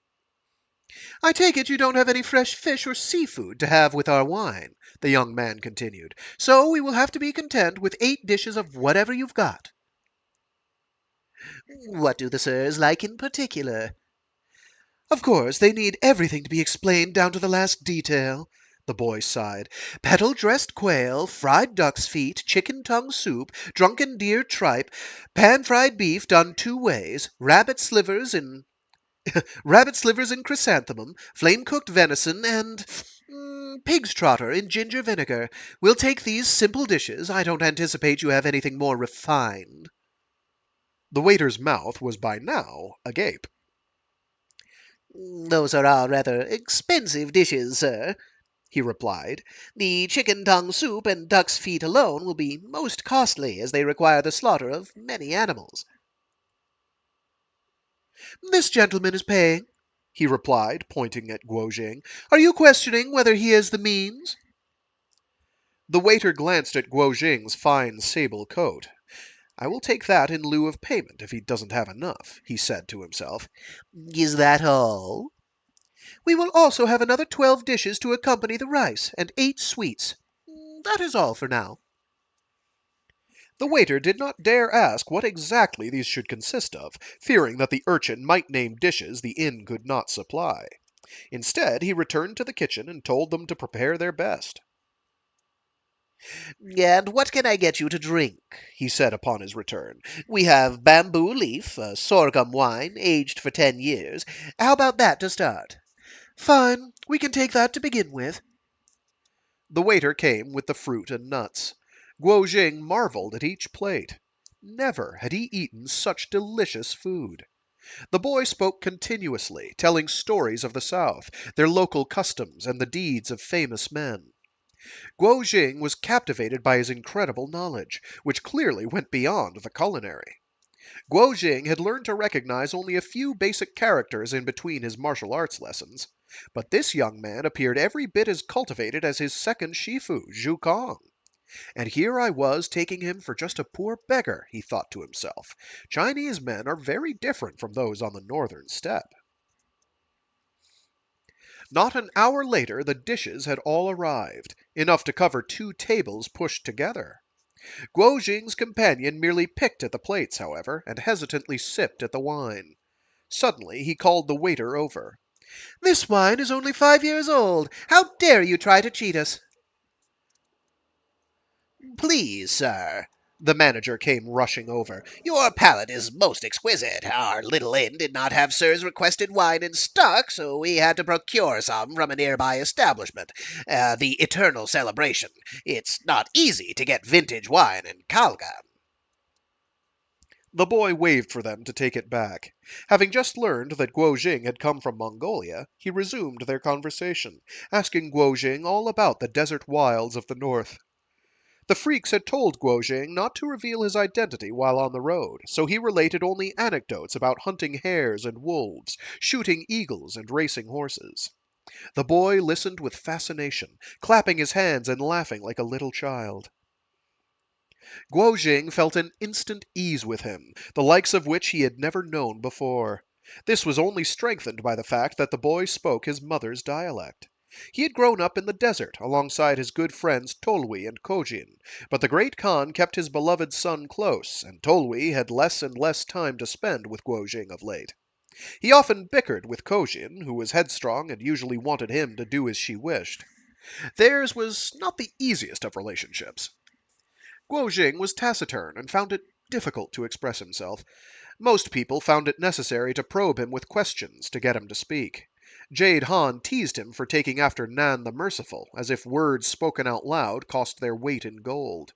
"I take it you don't have any fresh fish or seafood to have with our wine," the young man continued, "so we will have to be content with 8 dishes of whatever you've got." "What do the sirs like in particular?" "Of course, they need everything to be explained down to the last detail," the boy sighed. "Petal-dressed quail, fried duck's feet, chicken tongue soup, drunken deer tripe, pan-fried beef done 2 ways, rabbit slivers in chrysanthemum, flame-cooked venison, and pig's trotter in ginger vinegar. We'll take these simple dishes. I don't anticipate you have anything more refined." The waiter's mouth was by now agape. "Those are all rather expensive dishes, sir," he replied. "The chicken tongue soup and duck's feet alone will be most costly, as they require the slaughter of many animals." "This gentleman is paying," he replied, pointing at Guo Jing. "Are you questioning whether he has the means?" The waiter glanced at Guo Jing's fine sable coat. "I will take that in lieu of payment if he doesn't have enough," he said to himself. "Is that all?" "We will also have another 12 dishes to accompany the rice, and 8 sweets. That is all for now." The waiter did not dare ask what exactly these should consist of, fearing that the urchin might name dishes the inn could not supply. Instead, he returned to the kitchen and told them to prepare their best. "And what can I get you to drink?" he said upon his return. "We have bamboo leaf, sorghum wine, aged for 10 years. How about that to start?" "Fine. We can take that to begin with." The waiter came with the fruit and nuts. Guo Jing marveled at each plate. Never had he eaten such delicious food. The boy spoke continuously, telling stories of the South, their local customs, and the deeds of famous men. Guo Jing was captivated by his incredible knowledge, which clearly went beyond the culinary. Guo Jing had learned to recognize only a few basic characters in between his martial arts lessons, but this young man appeared every bit as cultivated as his second Shifu, Zhu Kong. And here I was taking him for just a poor beggar, he thought to himself. Chinese men are very different from those on the northern steppe. Not an hour later the dishes had all arrived, enough to cover 2 tables pushed together. Guo Jing's companion merely picked at the plates, however, and hesitantly sipped at the wine. Suddenly he called the waiter over. "This wine is only 5 years old. How dare you try to cheat us?" Please, sir. The manager came rushing over. Your palate is most exquisite. Our little inn did not have sir's requested wine in stock, so we had to procure some from a nearby establishment. The Eternal Celebration. It's not easy to get vintage wine in Kalgan. The boy waved for them to take it back. Having just learned that Guo Jing had come from Mongolia, he resumed their conversation, asking Guo Jing all about the desert wilds of the north. The freaks had told Guo Jing not to reveal his identity while on the road, so he related only anecdotes about hunting hares and wolves, shooting eagles, and racing horses. The boy listened with fascination, clapping his hands and laughing like a little child. Guo Jing felt an instant ease with him, the likes of which he had never known before. This was only strengthened by the fact that the boy spoke his mother's dialect. He had grown up in the desert alongside his good friends Tolui and Khojin, but the great Khan kept his beloved son close, and Tolui had less and less time to spend with Guo Jing of late. He often bickered with Khojin, who was headstrong and usually wanted him to do as she wished. Theirs was not the easiest of relationships. Guo Jing was taciturn and found it difficult to express himself. Most people found it necessary to probe him with questions to get him to speak. Jade Han teased him for taking after Nan the Merciful, as if words spoken out loud cost their weight in gold.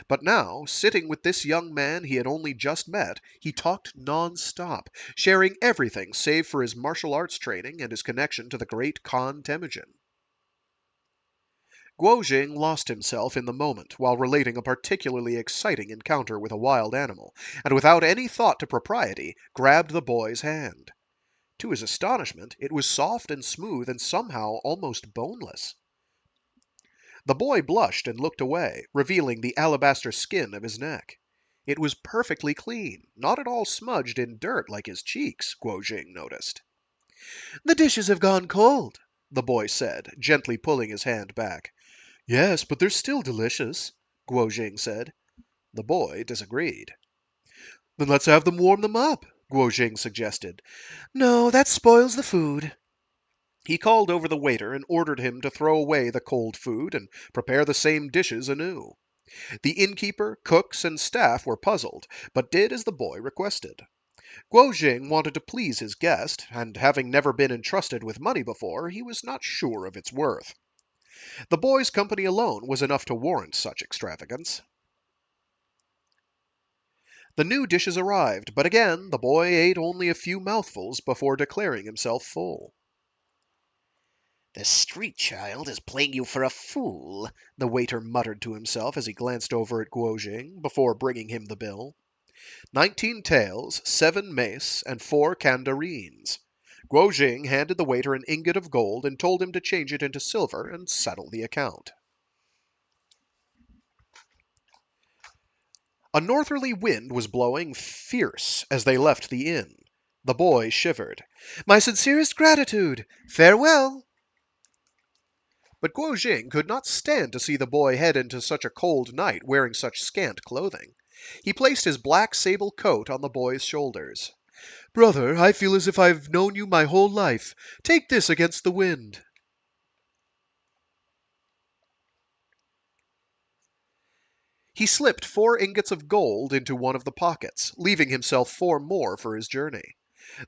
But now, sitting with this young man he had only just met, he talked non-stop, sharing everything save for his martial arts training and his connection to the great Khan Temujin. Guo Jing lost himself in the moment while relating a particularly exciting encounter with a wild animal, and without any thought to propriety, grabbed the boy's hand. To his astonishment, it was soft and smooth and somehow almost boneless. The boy blushed and looked away, revealing the alabaster skin of his neck. It was perfectly clean, not at all smudged in dirt like his cheeks, Guo Jing noticed. "The dishes have gone cold," the boy said, gently pulling his hand back. "Yes, but they're still delicious," Guo Jing said. The boy disagreed. "Then let's have them warm them up," Guo Jing suggested. "No, that spoils the food." He called over the waiter and ordered him to throw away the cold food and prepare the same dishes anew. The innkeeper, cooks, and staff were puzzled, but did as the boy requested. Guo Jing wanted to please his guest, and having never been entrusted with money before, he was not sure of its worth. The boy's company alone was enough to warrant such extravagance. The new dishes arrived, but again the boy ate only a few mouthfuls before declaring himself full. "The street child is playing you for a fool," the waiter muttered to himself as he glanced over at Guo Jing before bringing him the bill. 19 taels, 7 mace, and 4 kandareens. Guo Jing handed the waiter an ingot of gold and told him to change it into silver and settle the account. A northerly wind was blowing fierce as they left the inn. The boy shivered. "My sincerest gratitude! Farewell!" But Guo Jing could not stand to see the boy head into such a cold night wearing such scant clothing. He placed his black sable coat on the boy's shoulders. "Brother, I feel as if I've known you my whole life. Take this against the wind." He slipped 4 ingots of gold into one of the pockets, leaving himself 4 more for his journey.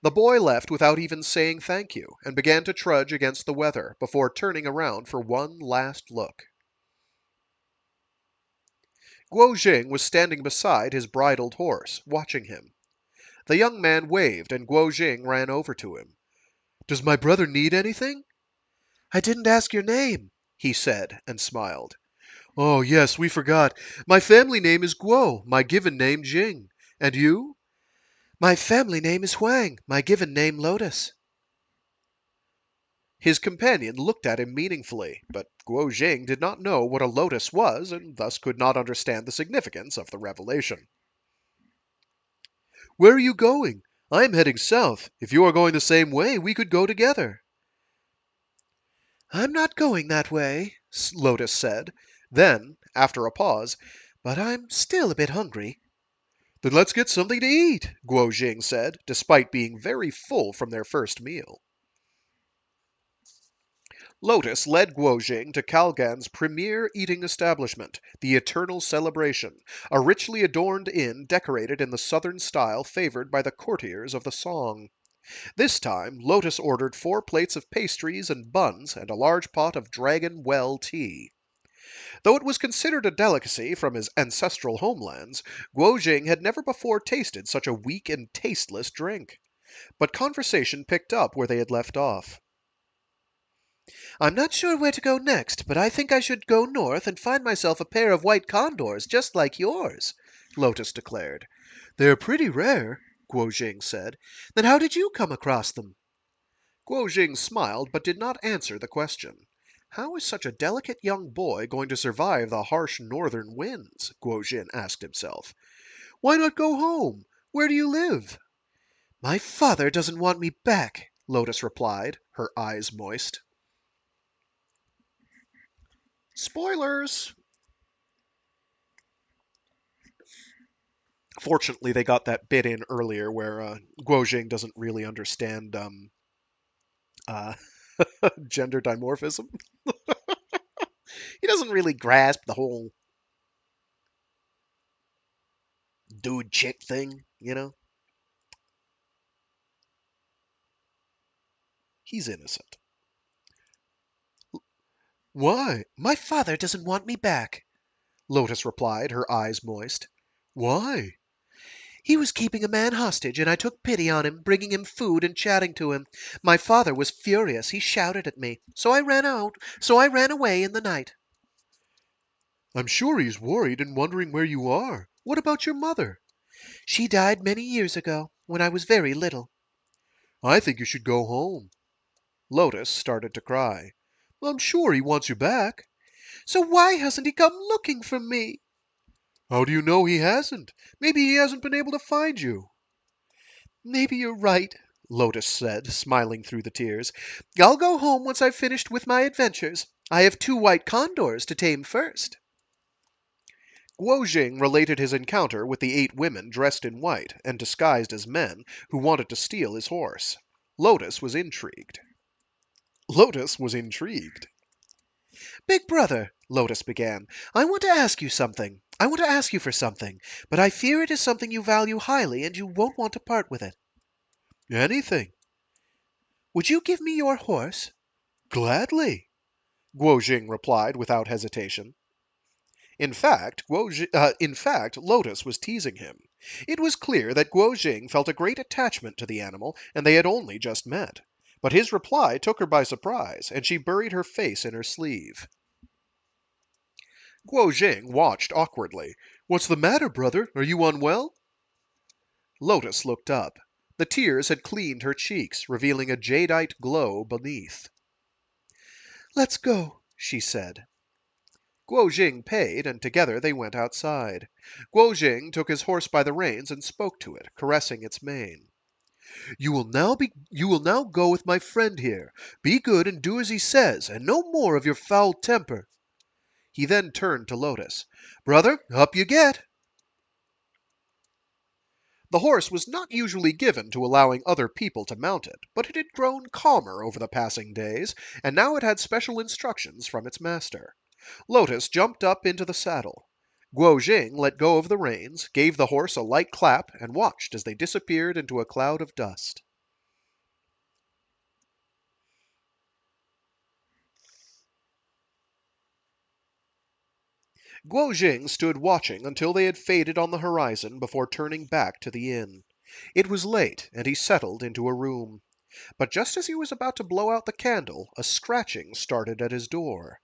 The boy left without even saying thank you, and began to trudge against the weather, before turning around for one last look. Guo Jing was standing beside his bridled horse, watching him. The young man waved, and Guo Jing ran over to him. "Does my brother need anything?" "I didn't ask your name," he said, and smiled. "Oh, yes, we forgot. My family name is Guo, my given name Jing. And you?" "My family name is Huang, my given name Lotus." His companion looked at him meaningfully, but Guo Jing did not know what a lotus was, and thus could not understand the significance of the revelation. "Where are you going? I am heading south. If you are going the same way, we could go together." "I'm not going that way," Lotus said. Then, after a pause, "but I'm still a bit hungry." "Then let's get something to eat," Guo Jing said, despite being very full from their first meal. Lotus led Guo Jing to Kalgan's premier eating establishment, the Eternal Celebration, a richly adorned inn decorated in the southern style favored by the courtiers of the Song. This time, Lotus ordered 4 plates of pastries and buns and a large pot of dragon well tea. Though it was considered a delicacy from his ancestral homelands, Guo Jing had never before tasted such a weak and tasteless drink. But conversation picked up where they had left off. "I'm not sure where to go next, but I think I should go north and find myself a pair of white condors just like yours," Lotus declared. "They're pretty rare," Guo Jing said. "Then how did you come across them?" Guo Jing smiled but did not answer the question. How is such a delicate young boy going to survive the harsh northern winds? Guo Jing asked himself. "Why not go home? Where do you live?" "My father doesn't want me back," Lotus replied, her eyes moist. Spoilers! Fortunately, they got that bit in earlier where Guo Jing doesn't really understand uh, gender dimorphism. He doesn't really grasp the whole dude chick thing, you know? He's innocent. Why? My father doesn't want me back, Lotus replied, her eyes moist. Why? He was keeping a man hostage, and I took pity on him, bringing him food and chatting to him. My father was furious. He shouted at me. So I ran away in the night. I'm sure he's worried and wondering where you are. What about your mother? She died many years ago, when I was very little. I think you should go home. Lotus started to cry. I'm sure he wants you back. So why hasn't he come looking for me? How do you know he hasn't? Maybe he hasn't been able to find you. Maybe you're right, Lotus said, smiling through the tears. I'll go home once I've finished with my adventures. I have 2 white condors to tame first. Guo Jing related his encounter with the 8 women dressed in white and disguised as men who wanted to steal his horse. Lotus was intrigued. Big brother, Lotus began, I want to ask you something. I want to ask you for something, but I fear it is something you value highly and you won't want to part with it. Anything. Would you give me your horse? Gladly, Guo Jing replied without hesitation. In fact, Lotus was teasing him. It was clear that Guo Jing felt a great attachment to the animal, and they had only just met. But his reply took her by surprise, and she buried her face in her sleeve. Guo Jing watched awkwardly. What's the matter, brother? Are you unwell? Lotus looked up. The tears had cleaned her cheeks, revealing a jadeite glow beneath. Let's go, she said. Guo Jing paid, and together they went outside. Guo Jing took his horse by the reins and spoke to it, caressing its mane. You will now go with my friend here. Be good and do as he says, and no more of your foul temper. He then turned to Lotus. Brother, up you get. The horse was not usually given to allowing other people to mount it, but it had grown calmer over the passing days, and now it had special instructions from its master. Lotus jumped up into the saddle. Guo Jing let go of the reins, gave the horse a light clap, and watched as they disappeared into a cloud of dust. Guo Jing stood watching until they had faded on the horizon before turning back to the inn. It was late, and he settled into a room. But just as he was about to blow out the candle, a scratching started at his door.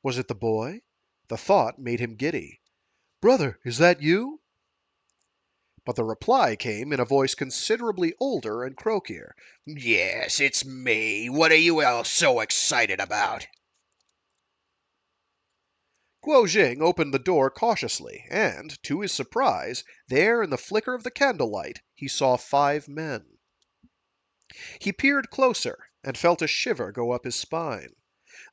Was it the boy? The thought made him giddy. Brother, is that you? But the reply came in a voice considerably older and croakier. Yes, it's me. What are you all so excited about? Guo Jing opened the door cautiously, and, to his surprise, there in the flicker of the candlelight, he saw 5 men. He peered closer, and felt a shiver go up his spine.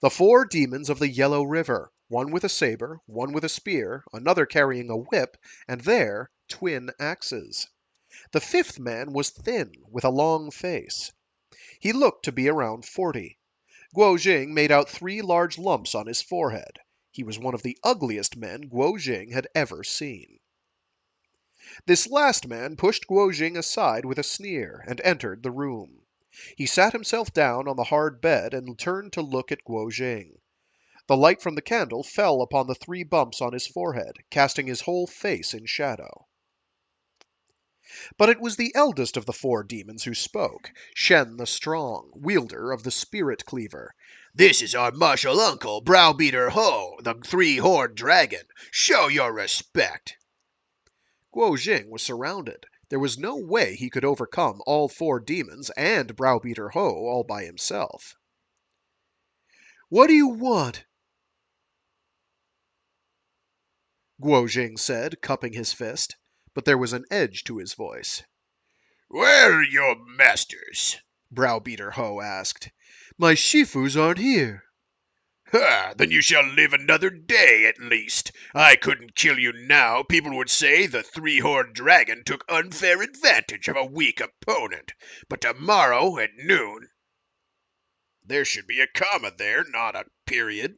The 4 demons of the Yellow River, one with a saber, one with a spear, another carrying a whip, and there 2 axes. The 5th man was thin, with a long face. He looked to be around 40. Guo Jing made out 3 large lumps on his forehead. He was one of the ugliest men Guo Jing had ever seen. This last man pushed Guo Jing aside with a sneer, and entered the room. He sat himself down on the hard bed and turned to look at Guo Jing. The light from the candle fell upon the 3 bumps on his forehead, casting his whole face in shadow. But it was the eldest of the 4 demons who spoke, Shen the Strong, wielder of the Spirit Cleaver. This is our martial uncle, Browbeater Ho, the 3-horned dragon. Show your respect. Guo Jing was surrounded. There was no way he could overcome all 4 demons and Browbeater Ho all by himself. What do you want? Guo Jing said, cupping his fist, but there was an edge to his voice. Where are your masters? Browbeater Ho asked. My Shifus aren't here. Ha! Then you shall live another day at least. I couldn't kill you now. People would say the 3-horned dragon took unfair advantage of a weak opponent. But tomorrow at noon... There should be a comma there, not a period.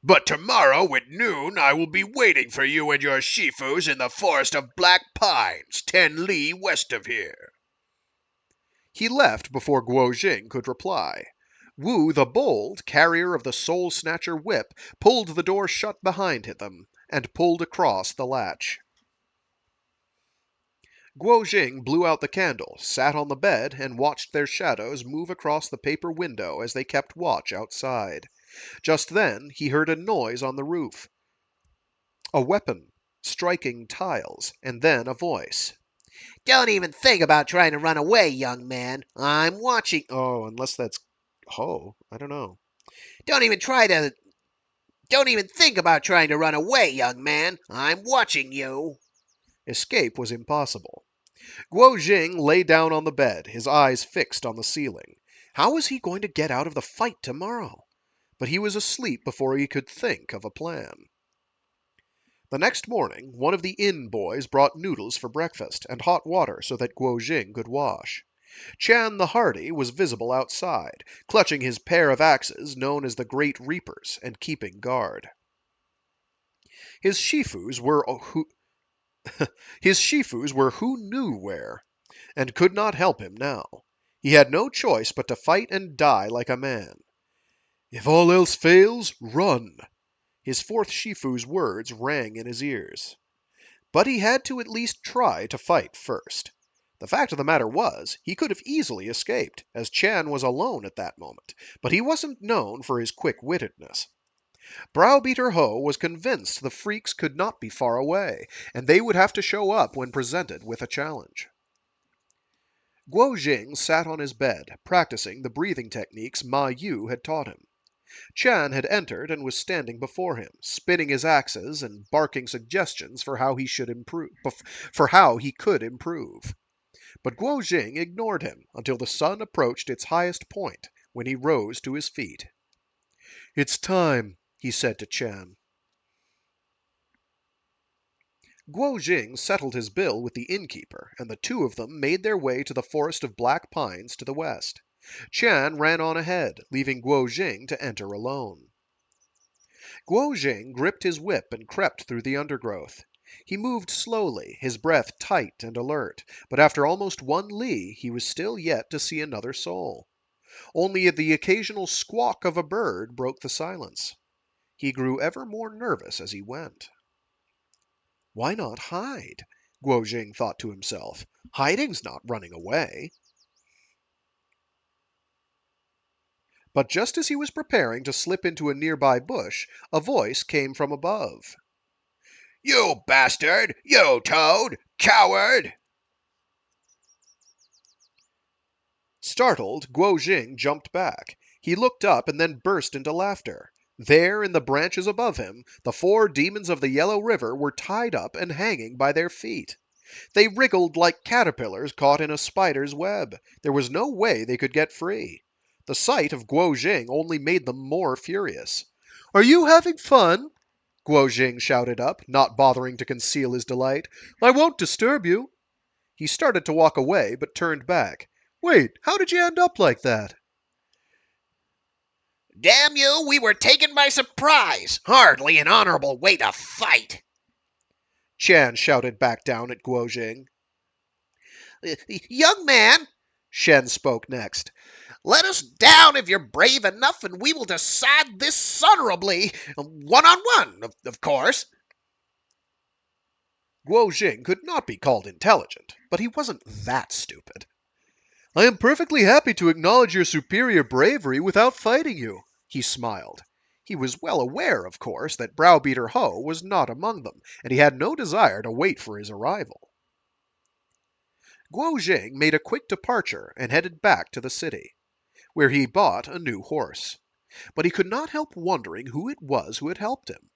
But tomorrow at noon I will be waiting for you and your Shifus in the forest of black pines, 10 li west of here." He left before Guo Jing could reply. Wu the Bold, carrier of the Soul Snatcher whip, pulled the door shut behind them and pulled across the latch. Guo Jing blew out the candle, sat on the bed, and watched their shadows move across the paper window as they kept watch outside. Just then he heard a noise on the roof, a weapon striking tiles, and then a voice. Don't even think about trying to run away, young man. I'm watching. Oh, unless that's Ho. I don't know. Don't even try to. Don't even think about trying to run away, young man. I'm watching you. Escape was impossible. Guo Jing lay down on the bed, his eyes fixed on the ceiling. How was he going to get out of the fight tomorrow? But he was asleep before he could think of a plan. The next morning, one of the inn boys brought noodles for breakfast and hot water so that Guo Jing could wash. Chan the Hardy was visible outside, clutching his pair of axes known as the Great Reapers and keeping guard. His Shifus were who knew where, and could not help him now. He had no choice but to fight and die like a man. If all else fails, run. His fourth Shifu's words rang in his ears. But he had to at least try to fight first. The fact of the matter was, he could have easily escaped, as Chan was alone at that moment, but he wasn't known for his quick-wittedness. Browbeater Ho was convinced the freaks could not be far away, and they would have to show up when presented with a challenge. Guo Jing sat on his bed, practicing the breathing techniques Ma Yu had taught him. Chan had entered and was standing before him, spinning his axes and barking suggestions for how he could improve. But Guo Jing ignored him until the sun approached its highest point, when he rose to his feet. "It's time," he said to Chan. Guo Jing settled his bill with the innkeeper, and the two of them made their way to the forest of black pines to the west. Chan ran on ahead, leaving Guo Jing to enter alone. Guo Jing gripped his whip and crept through the undergrowth. He moved slowly, his breath tight and alert, but after almost 1 li he was still yet to see another soul. Only the occasional squawk of a bird broke the silence. He grew ever more nervous as he went. Why not hide? Guo Jing thought to himself. Hiding's not running away. But just as he was preparing to slip into a nearby bush, a voice came from above. "You bastard! You toad! Coward!" Startled, Guo Jing jumped back. He looked up and then burst into laughter. There, in the branches above him, the 4 demons of the Yellow River were tied up and hanging by their feet. They wriggled like caterpillars caught in a spider's web. There was no way they could get free. The sight of Guo Jing only made them more furious. "Are you having fun?" Guo Jing shouted up, not bothering to conceal his delight. "I won't disturb you." He started to walk away, but turned back. "Wait, how did you end up like that?" "Damn you, we were taken by surprise. Hardly an honorable way to fight." Chan shouted back down at Guo Jing. Young man, Shen spoke next. "Let us down if you're brave enough, and we will decide this honorably. One-on-one, of course." Guo Jing could not be called intelligent, but he wasn't that stupid. "I am perfectly happy to acknowledge your superior bravery without fighting you," he smiled. He was well aware, of course, that Browbeater Ho was not among them, and he had no desire to wait for his arrival. Guo Jing made a quick departure and headed back to the city, where he bought a new horse. But he could not help wondering who it was who had helped him.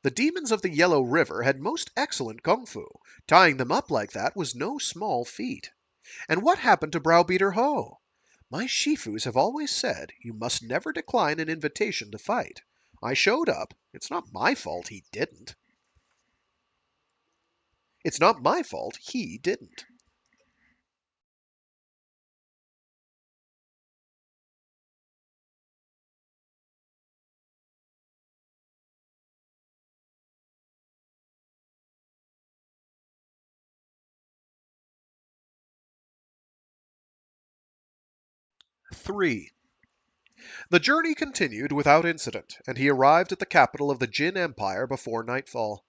The demons of the Yellow River had most excellent kung fu. Tying them up like that was no small feat. And what happened to Browbeater Ho? My Shifus have always said you must never decline an invitation to fight. I showed up. It's not my fault he didn't. It's not my fault he didn't. 3. The journey continued without incident, and he arrived at the capital of the Jin Empire before nightfall.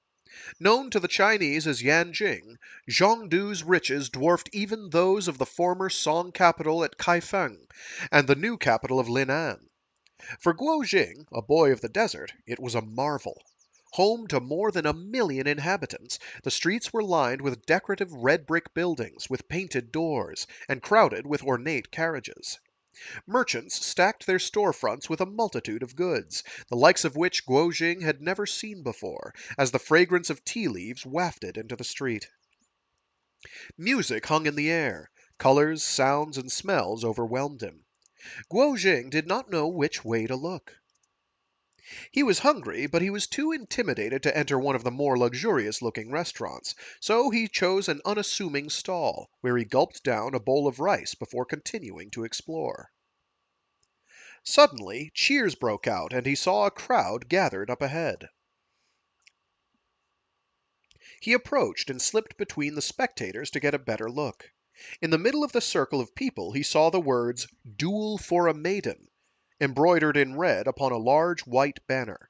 Known to the Chinese as Yanjing, Zhongdu's riches dwarfed even those of the former Song capital at Kaifeng and the new capital of Linan. For Guo Jing, a boy of the desert, it was a marvel. Home to more than 1 million inhabitants, the streets were lined with decorative red brick buildings with painted doors, and crowded with ornate carriages. Merchants stacked their storefronts with a multitude of goods, the likes of which Guo Jing had never seen before, as the fragrance of tea leaves wafted into the street. Music hung in the air. Colors, sounds, and smells overwhelmed him. Guo Jing did not know which way to look. He was hungry, but he was too intimidated to enter one of the more luxurious-looking restaurants, so he chose an unassuming stall, where he gulped down a bowl of rice before continuing to explore. Suddenly, cheers broke out, and he saw a crowd gathered up ahead. He approached and slipped between the spectators to get a better look. In the middle of the circle of people he saw the words, "Duel for a Maiden," embroidered in red upon a large white banner.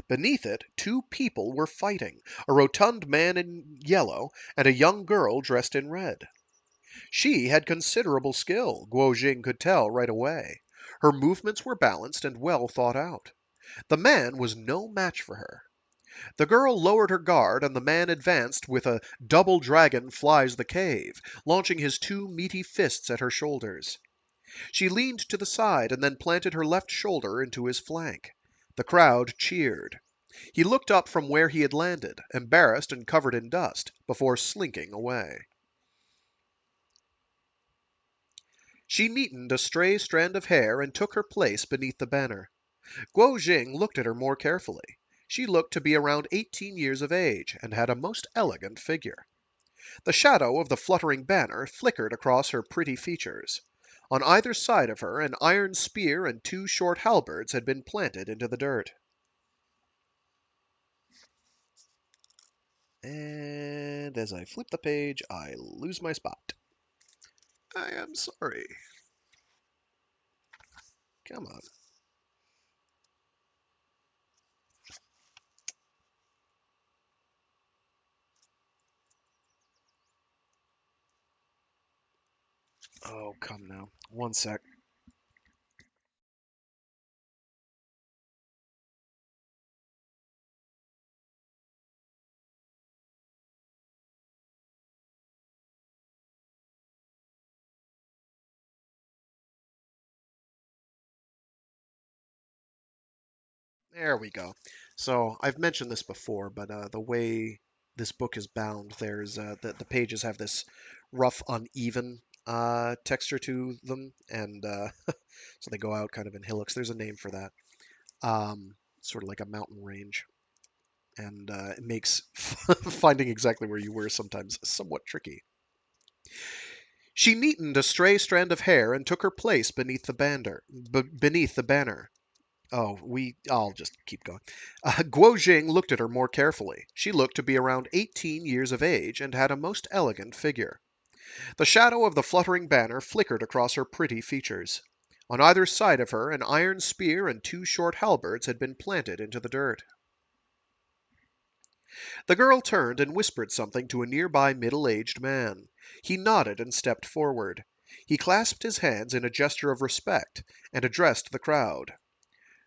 Beneath it, 2 people were fighting, a rotund man in yellow and a young girl dressed in red. She had considerable skill, Guo Jing could tell right away. Her movements were balanced and well thought out. The man was no match for her. The girl lowered her guard, and the man advanced with a double dragon flies the cave, launching his 2 meaty fists at her shoulders. She leaned to the side and then planted her left shoulder into his flank. The crowd cheered. He looked up from where he had landed, embarrassed and covered in dust, before slinking away. She neatened a stray strand of hair and took her place beneath the banner. Guo Jing looked at her more carefully. She looked to be around 18 years of age, and had a most elegant figure. The shadow of the fluttering banner flickered across her pretty features. On either side of her an iron spear and 2 short halberds had been planted into the dirt. And as I flip the page, I lose my spot. I am sorry. Come on. Oh, come now. One sec. There we go. So I've mentioned this before, but the way this book is bound, there's the pages have this rough, uneven texture to them, and so they go out kind of in hillocks. There's a name for that, sort of like a mountain range, and it makes finding exactly where you were sometimes somewhat tricky. She neatened a stray strand of hair and took her place beneath the banner. I'll just keep going. Guo Jing looked at her more carefully. She looked to be around 18 years of age and had a most elegant figure. The shadow of the fluttering banner flickered across her pretty features. On either side of her an iron spear and 2 short halberds had been planted into the dirt. The girl turned and whispered something to a nearby middle-aged man. He nodded and stepped forward. He clasped his hands in a gesture of respect and addressed the crowd.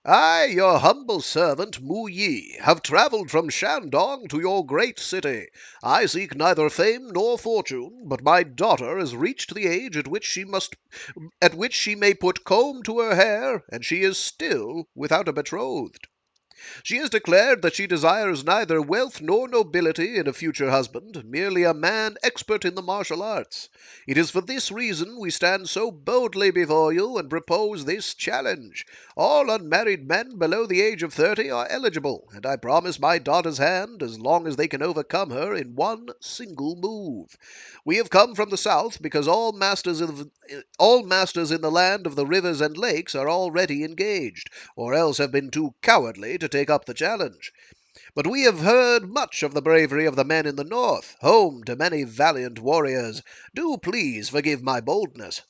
I, your humble servant Mu Yi, have travelled from Shandong to your great city. I seek neither fame nor fortune, but my daughter has reached the age at which she may put comb to her hair, and she is still without a betrothed. She has declared that she desires neither wealth nor nobility in a future husband, merely a man expert in the martial arts. It is for this reason we stand so boldly before you and propose this challenge. All unmarried men below the age of 30 are eligible, and I promise my daughter's hand as long as they can overcome her in one single move. We have come from the south because all masters in the land of the rivers and lakes are already engaged, or else have been too cowardly to take up the challenge. But we have heard much of the bravery of the men in the north, home to many valiant warriors. Do please forgive my boldness.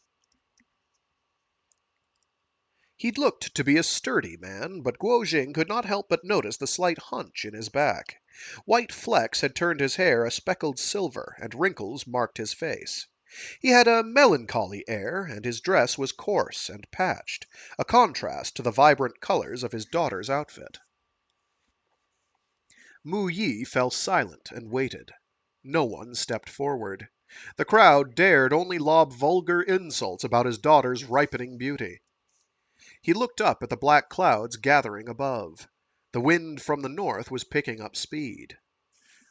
He looked to be a sturdy man, but Guo Jing could not help but notice the slight hunch in his back. White flecks had turned his hair a speckled silver, and wrinkles marked his face. He had a melancholy air, and his dress was coarse and patched, a contrast to the vibrant colors of his daughter's outfit. Mu Yi fell silent and waited. No one stepped forward. The crowd dared only lob vulgar insults about his daughter's ripening beauty. He looked up at the black clouds gathering above. The wind from the north was picking up speed.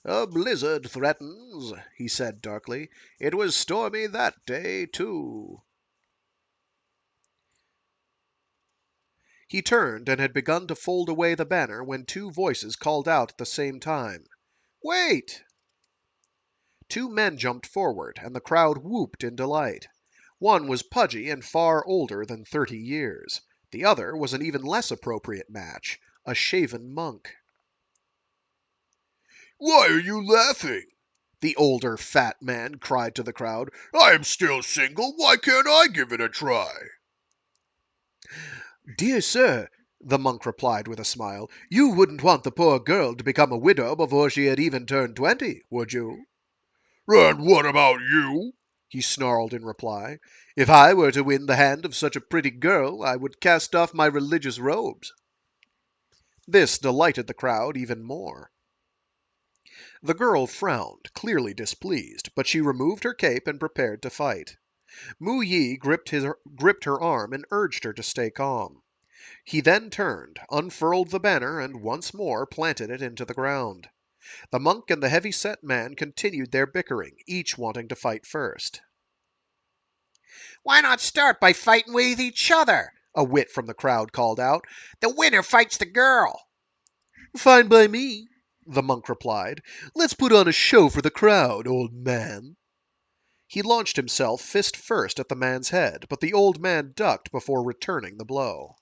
"A blizzard threatens," he said darkly. "It was stormy that day, too." He turned and had begun to fold away the banner when two voices called out at the same time, "Wait!" Two men jumped forward, and the crowd whooped in delight. One was pudgy and far older than 30 years. The other was an even less appropriate match, a shaven monk. Why are you laughing? The older fat man cried to the crowd. I am still single. Why can't I give it a try? "Dear sir," the monk replied with a smile, "you wouldn't want the poor girl to become a widow before she had even turned 20, would you?" And what about you? He snarled in reply. "If I were to win the hand of such a pretty girl, I would cast off my religious robes." This delighted the crowd even more. The girl frowned, clearly displeased, but she removed her cape and prepared to fight. Mu Yi gripped her arm and urged her to stay calm. He then turned, unfurled the banner, and once more planted it into the ground. The monk and the heavy-set man continued their bickering, each wanting to fight first. "Why not start by fighting with each other?" a wit from the crowd called out. "The winner fights the girl." "Fine by me," the monk replied. "Let's put on a show for the crowd, old man." He launched himself fist first at the man's head, but the old man ducked before returning the blow.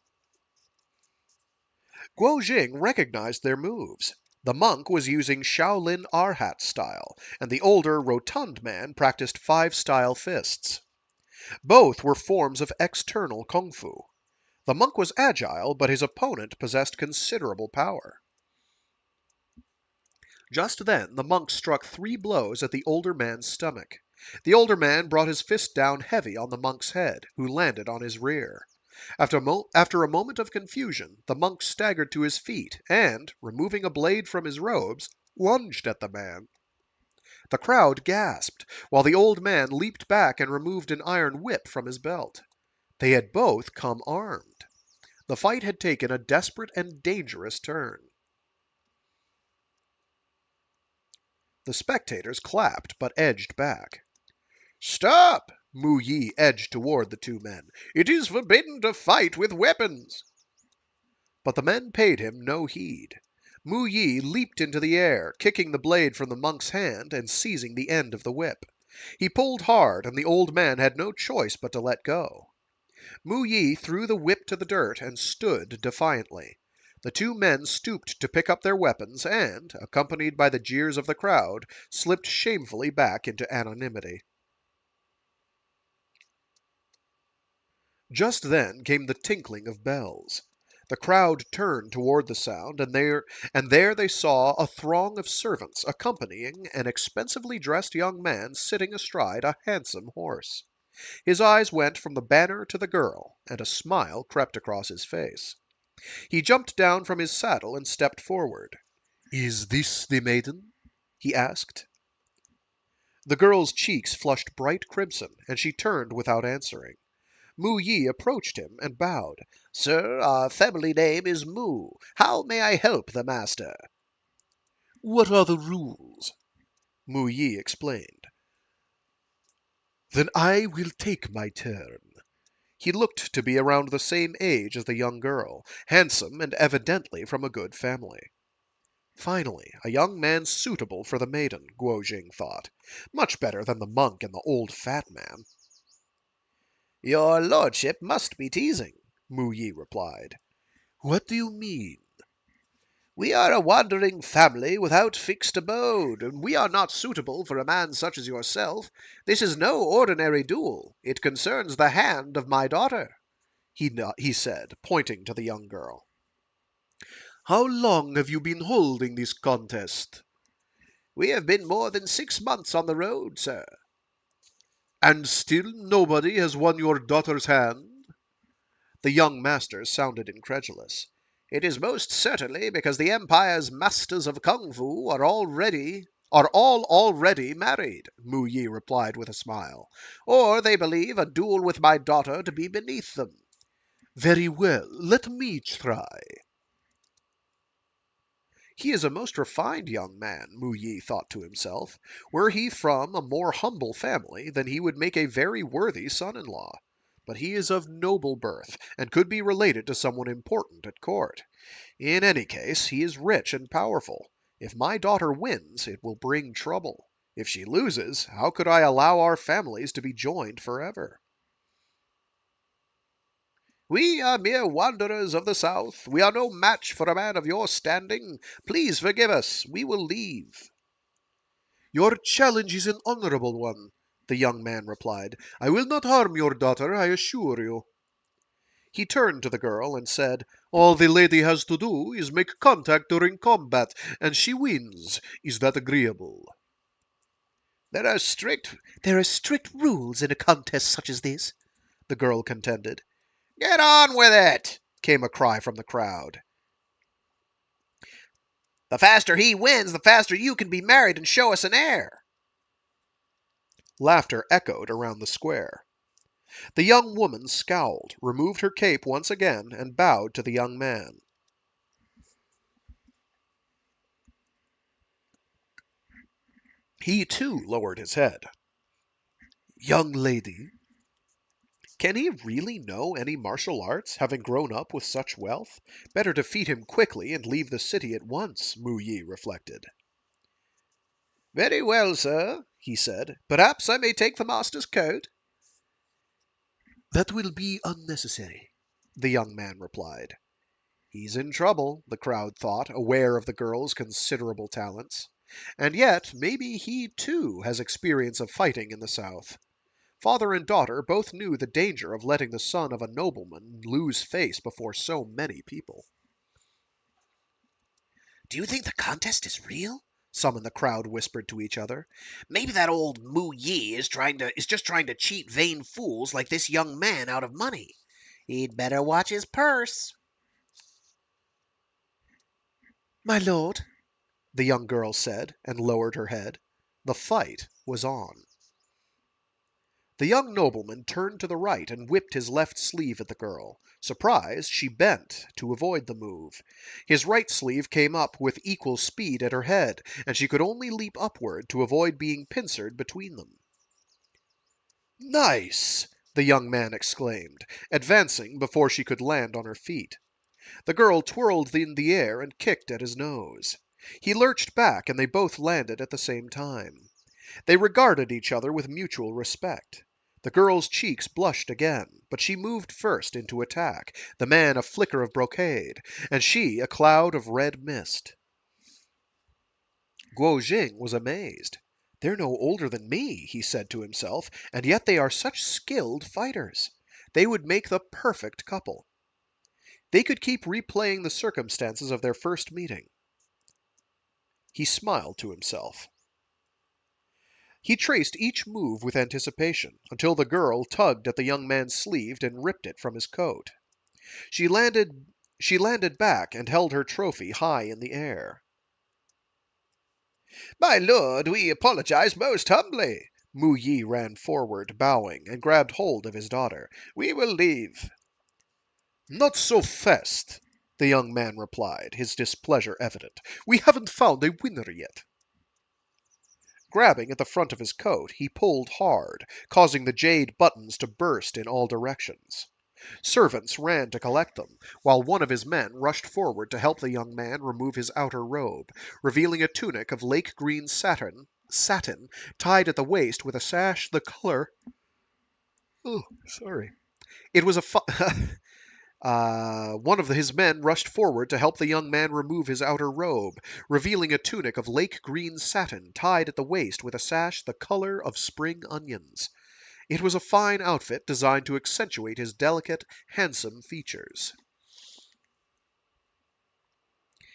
Guo Jing recognized their moves. The monk was using Shaolin Arhat style, and the older, rotund man practiced five-style fists. Both were forms of external kung fu. The monk was agile, but his opponent possessed considerable power. Just then the monk struck 3 blows at the older man's stomach. The older man brought his fist down heavy on the monk's head, who landed on his rear. After a moment of confusion, the monk staggered to his feet and, removing a blade from his robes, lunged at the man. The crowd gasped, while the old man leaped back and removed an iron whip from his belt. They had both come armed. The fight had taken a desperate and dangerous turn. The spectators clapped, but edged back. Stop! Mu Yi edged toward the 2 men. It is forbidden to fight with weapons. But the men paid him no heed. Mu Yi leaped into the air, kicking the blade from the monk's hand and seizing the end of the whip. He pulled hard, and the old man had no choice but to let go. Mu Yi threw the whip to the dirt and stood defiantly. The 2 men stooped to pick up their weapons and, accompanied by the jeers of the crowd, slipped shamefully back into anonymity. Just then came the tinkling of bells. The crowd turned toward the sound, and there they saw a throng of servants accompanying an expensively dressed young man sitting astride a handsome horse. His eyes went from the banner to the girl, and a smile crept across his face. He jumped down from his saddle and stepped forward. "Is this the maiden?" he asked. The girl's cheeks flushed bright crimson, and she turned without answering. Mu Yi approached him and bowed. "Sir, our family name is Mu. How may I help the master?" "What are the rules?" Mu Yi explained. "Then I will take my turn." He looked to be around the same age as the young girl, handsome and evidently from a good family. Finally, a young man suitable for the maiden, Guo Jing thought. Much better than the monk and the old fat man. "Your lordship must be teasing," Mu Yi replied. "What do you mean?" "We are a wandering family without fixed abode, and we are not suitable for a man such as yourself. This is no ordinary duel. It concerns the hand of my daughter." he said, pointing to the young girl. How long have you been holding this contest? We have been more than 6 months on the road, sir. And still nobody has won your daughter's hand? The young master sounded incredulous. It is most certainly because the Empire's masters of kung fu are all already married, Mu Yi replied with a smile. Or they believe a duel with my daughter to be beneath them. Very well, let me try. He is a most refined young man, Mu Yi thought to himself. Were he from a more humble family, then he would make a very worthy son-in-law. But he is of noble birth, and could be related to someone important at court. In any case, he is rich and powerful. If my daughter wins, it will bring trouble. If she loses, how could I allow our families to be joined forever? We are mere wanderers of the south. We are no match for a man of your standing. Please forgive us. We will leave. Your challenge is an honorable one, the young man replied. I will not harm your daughter, I assure you. He turned to the girl and said, All the lady has to do is make contact during combat, and she wins. Is that agreeable? There are strict rules in a contest such as this, the girl contended. Get on with it, came a cry from the crowd. The faster he wins, the faster you can be married and show us an heir. Laughter echoed around the square. The young woman scowled, removed her cape once again, and bowed to the young man. He too lowered his head. Young lady, can he really know any martial arts, having grown up with such wealth? Better defeat him quickly and leave the city at once, Mu Yi reflected. Very well, sir, he said. Perhaps I may take the master's coat? That will be unnecessary, the young man replied. He's in trouble, the crowd thought, aware of the girl's considerable talents. And yet, maybe he too has experience of fighting in the South. Father and daughter both knew the danger of letting the son of a nobleman lose face before so many people. Do you think the contest is real? Some in the crowd whispered to each other. Maybe that old Mu Yi is just trying to cheat vain fools like this young man out of money. He'd better watch his purse. My lord, the young girl said, and lowered her head. The fight was on. The young nobleman turned to the right and whipped his left sleeve at the girl. Surprised, she bent to avoid the move. His right sleeve came up with equal speed at her head, and she could only leap upward to avoid being pincered between them. Nice! The young man exclaimed, advancing before she could land on her feet. The girl twirled in the air and kicked at his nose. He lurched back, and they both landed at the same time. They regarded each other with mutual respect. The girl's cheeks blushed again, but she moved first into attack, the man a flicker of brocade, and she a cloud of red mist. Guo Jing was amazed. They're no older than me, he said to himself, and yet they are such skilled fighters. They would make the perfect couple. They could keep replaying the circumstances of their first meeting. He smiled to himself. He traced each move with anticipation, until the girl tugged at the young man's sleeve and ripped it from his coat. She landed back and held her trophy high in the air. My lord, we apologize most humbly. Mu Yi ran forward, bowing, and grabbed hold of his daughter. We will leave. Not so fast, the young man replied, his displeasure evident. We haven't found a winner yet. Grabbing at the front of his coat, he pulled hard, causing the jade buttons to burst in all directions. Servants ran to collect them, while one of his men rushed forward to help the young man remove his outer robe, revealing a tunic of lake green satin tied at the waist with a sash the color. Oh, sorry. It was one of his men rushed forward to help the young man remove his outer robe, revealing a tunic of lake green satin tied at the waist with a sash the color of spring onions. It was a fine outfit designed to accentuate his delicate, handsome features.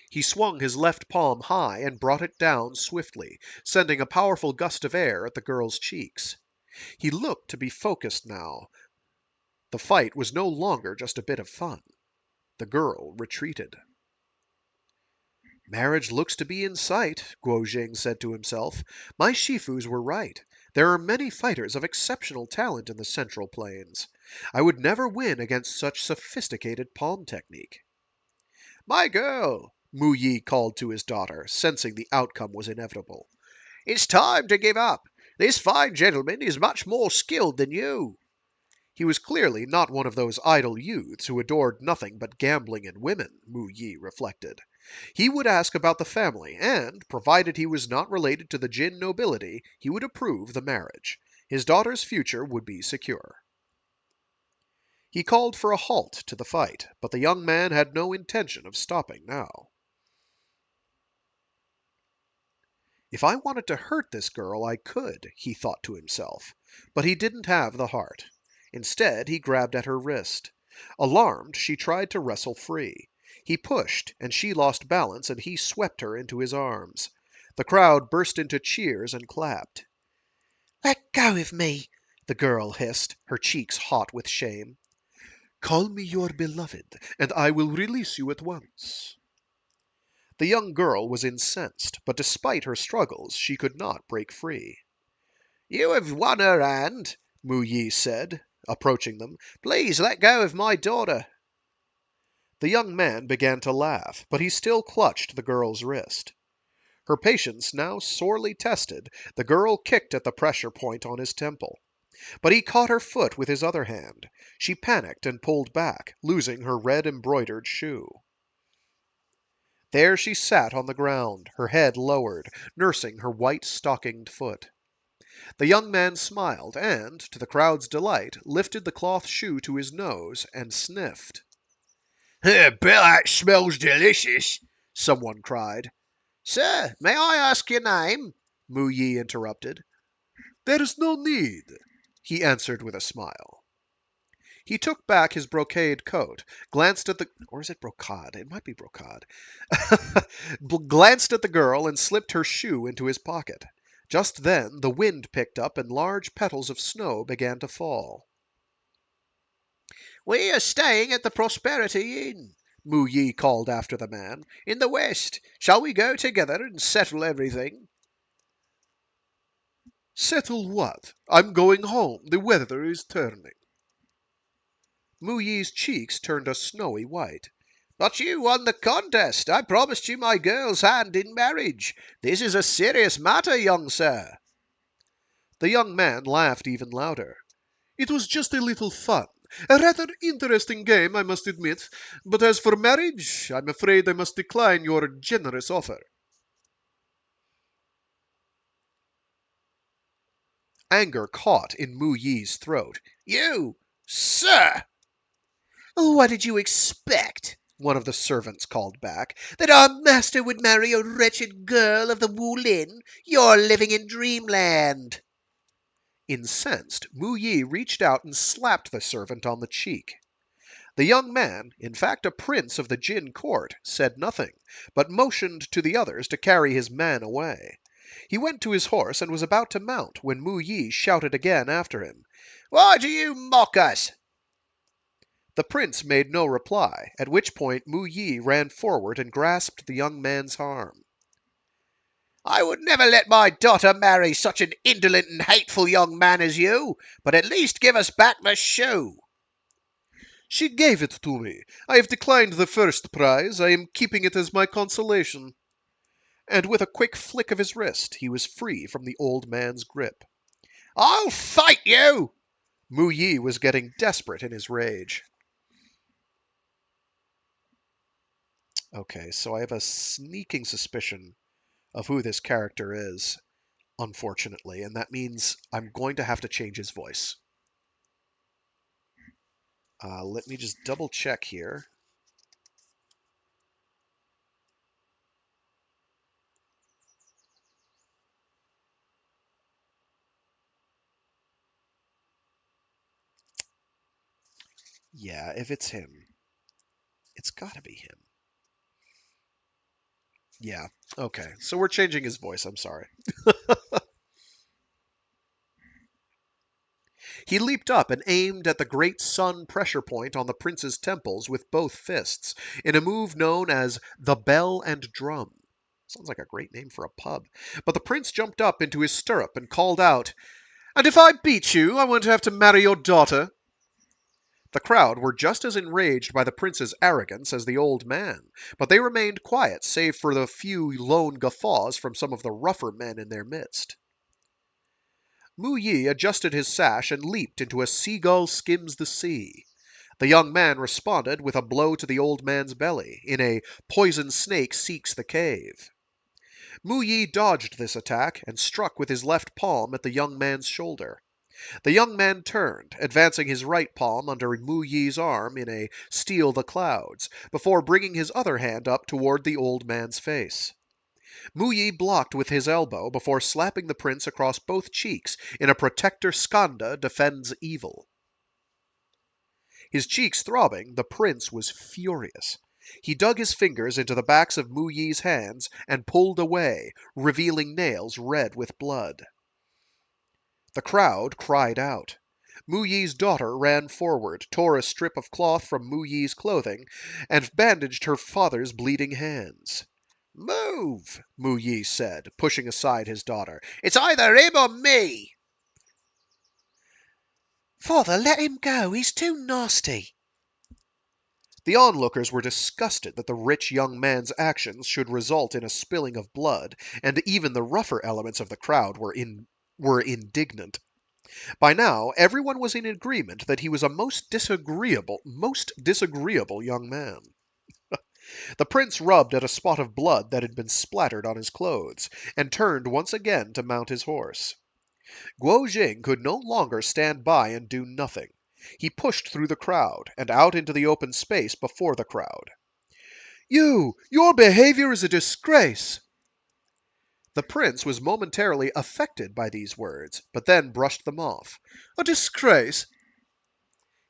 He swung his left palm high and brought it down swiftly, sending a powerful gust of air at the girl's cheeks. He looked to be focused now. The fight was no longer just a bit of fun. The girl retreated. Marriage looks to be in sight, Guo Jing said to himself. My Shifus were right. There are many fighters of exceptional talent in the Central Plains. I would never win against such sophisticated palm technique. My girl, Mu Yi called to his daughter, sensing the outcome was inevitable. It's time to give up. This fine gentleman is much more skilled than you. He was clearly not one of those idle youths who adored nothing but gambling and women, Mu Yi reflected. He would ask about the family, and, provided he was not related to the Jin nobility, he would approve the marriage. His daughter's future would be secure. He called for a halt to the fight, but the young man had no intention of stopping now. If I wanted to hurt this girl, I could, he thought to himself, but he didn't have the heart. Instead, he grabbed at her wrist. Alarmed, she tried to wrestle free. He pushed, and she lost balance, and he swept her into his arms. The crowd burst into cheers and clapped. Let go of me, the girl hissed, her cheeks hot with shame. Call me your beloved, and I will release you at once. The young girl was incensed, but despite her struggles, she could not break free. You have won her hand, Mu Yi said, approaching them. Please let go of my daughter. The young man began to laugh, but he still clutched the girl's wrist. Her patience now sorely tested, the girl kicked at the pressure point on his temple. But he caught her foot with his other hand. She panicked and pulled back, losing her red embroidered shoe. There she sat on the ground, her head lowered, nursing her white stockinged foot. The young man smiled and, to the crowd's delight, lifted the cloth shoe to his nose and sniffed. Bet that smells delicious, someone cried. Sir, may I ask your name? Mu Yi interrupted. There's no need, he answered with a smile. He took back his brocade coat, glanced at the... or is it brocade? It might be brocade. Glanced at the girl and slipped her shoe into his pocket. Just then the wind picked up and large petals of snow began to fall. We are staying at the Prosperity Inn, Mu Yi called after the man, in the west. Shall we go together and settle everything? Settle what? I'm going home. The weather is turning. Mu Yi's cheeks turned a snowy white. But you won the contest. I promised you my girl's hand in marriage. This is a serious matter, young sir. The young man laughed even louder. It was just a little fun. A rather interesting game, I must admit. But as for marriage, I'm afraid I must decline your generous offer. Anger caught in Mu Yi's throat. You, sir! What did you expect? One of the servants called back. That our master would marry a wretched girl of the wulin? You're living in dreamland. Incensed, Mu Yi reached out and slapped the servant on the cheek. The young man, in fact a prince of the Jin court, said nothing, but motioned to the others to carry his man away. He went to his horse and was about to mount when Mu Yi shouted again after him. Why do you mock us? The prince made no reply, at which point Mu Yi ran forward and grasped the young man's arm. I would never let my daughter marry such an indolent and hateful young man as you, but at least give us back the shoe. She gave it to me. I have declined the first prize. I am keeping it as my consolation. And with a quick flick of his wrist, he was free from the old man's grip. I'll fight you! Mu Yi was getting desperate in his rage. Okay, so I have a sneaking suspicion of who this character is, unfortunately, and that means I'm going to have to change his voice. Let me just double check here. Yeah, if it's him, it's gotta be him. Yeah, okay. So we're changing his voice, I'm sorry. He leaped up and aimed at the great sun pressure point on the prince's temples with both fists, in a move known as the Bell and Drum. Sounds like a great name for a pub. But the prince jumped up into his stirrup and called out, "And if I beat you, I won't have to marry your daughter." The crowd were just as enraged by the prince's arrogance as the old man, but they remained quiet save for the few lone guffaws from some of the rougher men in their midst. Mu Yi adjusted his sash and leaped into a seagull skims the sea. The young man responded with a blow to the old man's belly, in a poison snake seeks the cave. Mu Yi dodged this attack and struck with his left palm at the young man's shoulder. The young man turned, advancing his right palm under Mu Yi's arm in a steal the clouds, before bringing his other hand up toward the old man's face. Mu Yi blocked with his elbow before slapping the prince across both cheeks in a protector skanda defends evil. His cheeks throbbing, the prince was furious. He dug his fingers into the backs of Mu Yi's hands and pulled away, revealing nails red with blood. The crowd cried out. Mu Yi's daughter ran forward, tore a strip of cloth from Mu Yi's clothing, and bandaged her father's bleeding hands. "Move!" Mu Yi said, pushing aside his daughter. "It's either him or me!" Father, let him go. He's too nasty. The onlookers were disgusted that the rich young man's actions should result in a spilling of blood, and even the rougher elements of the crowd were indignant. By now, everyone was in agreement that he was a most disagreeable young man. The prince rubbed at a spot of blood that had been splattered on his clothes, and turned once again to mount his horse. Guo Jing could no longer stand by and do nothing. He pushed through the crowd, and out into the open space before the crowd. Your behavior is a disgrace!" The prince was momentarily affected by these words, but then brushed them off. "A disgrace?"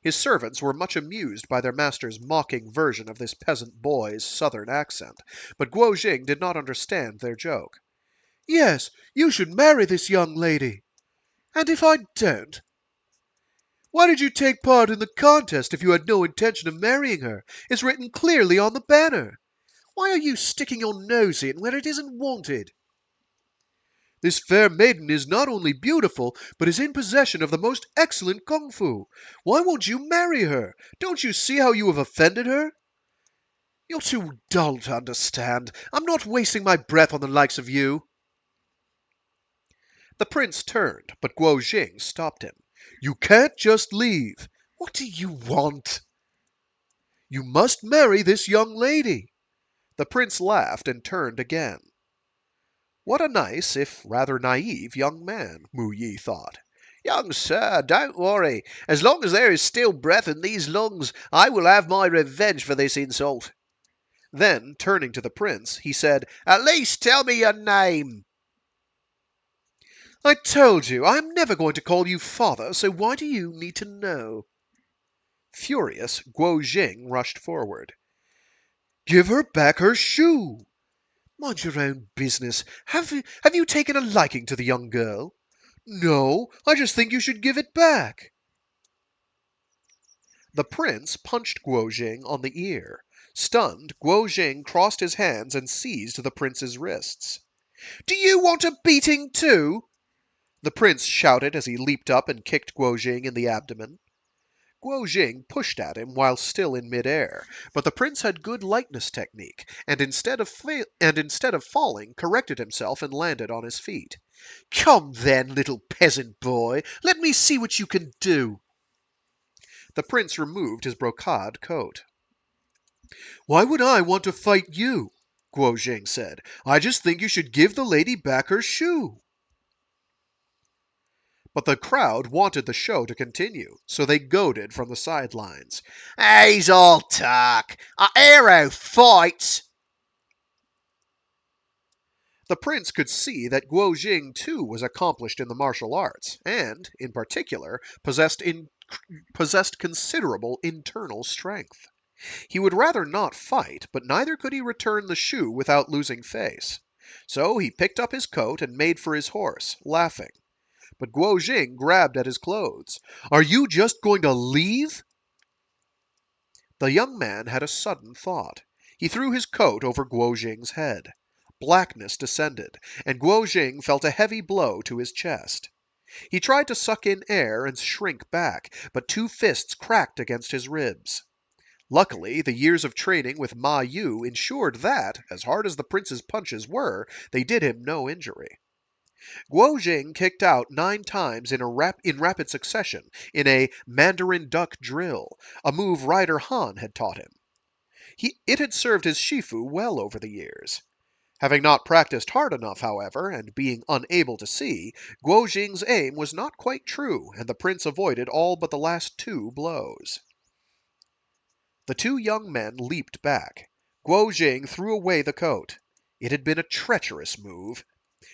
His servants were much amused by their master's mocking version of this peasant boy's southern accent, but Guo Jing did not understand their joke. "Yes, you should marry this young lady." "And if I don't?" "Why did you take part in the contest if you had no intention of marrying her? It's written clearly on the banner. Why are you sticking your nose in where it isn't wanted?" "This fair maiden is not only beautiful, but is in possession of the most excellent kung fu. Why won't you marry her? Don't you see how you have offended her?" "You're too dull to understand. I'm not wasting my breath on the likes of you." The prince turned, but Guo Jing stopped him. "You can't just leave." "What do you want?" "You must marry this young lady." The prince laughed and turned again. What a nice, if rather naive, young man, Mu Yi thought. "Young sir, don't worry. As long as there is still breath in these lungs, I will have my revenge for this insult." Then, turning to the prince, he said, "At least tell me your name." "I told you, I am never going to call you father, so why do you need to know?" Furious, Guo Jing rushed forward. "Give her back her shoe!" "Mind your own business. Have you taken a liking to the young girl?" "No, I just think you should give it back." The prince punched Guo Jing on the ear. Stunned, Guo Jing crossed his hands and seized the prince's wrists. "Do you want a beating too?" the prince shouted as he leaped up and kicked Guo Jing in the abdomen. Guo Jing pushed at him while still in midair, but the prince had good lightness technique, and instead of falling, corrected himself and landed on his feet. "Come then, little peasant boy, let me see what you can do." The prince removed his brocade coat. "Why would I want to fight you?" Guo Jing said. "I just think you should give the lady back her shoe." But the crowd wanted the show to continue, so they goaded from the sidelines. "He's all talk. A hero fights." The prince could see that Guo Jing too was accomplished in the martial arts, and, in particular, possessed considerable internal strength. He would rather not fight, but neither could he return the shoe without losing face. So he picked up his coat and made for his horse, laughing. But Guo Jing grabbed at his clothes. "Are you just going to leave?" The young man had a sudden thought. He threw his coat over Guo Jing's head. Blackness descended, and Guo Jing felt a heavy blow to his chest. He tried to suck in air and shrink back, but two fists cracked against his ribs. Luckily, the years of training with Ma Yu ensured that, as hard as the prince's punches were, they did him no injury. Guo Jing kicked out 9 times in rapid succession in a Mandarin duck drill, a move Rider Han had taught him. It had served his Shifu well over the years. Having not practiced hard enough, however, and being unable to see, Guo Jing's aim was not quite true, and the prince avoided all but the last 2 blows. The 2 young men leaped back. Guo Jing threw away the coat. It had been a treacherous move.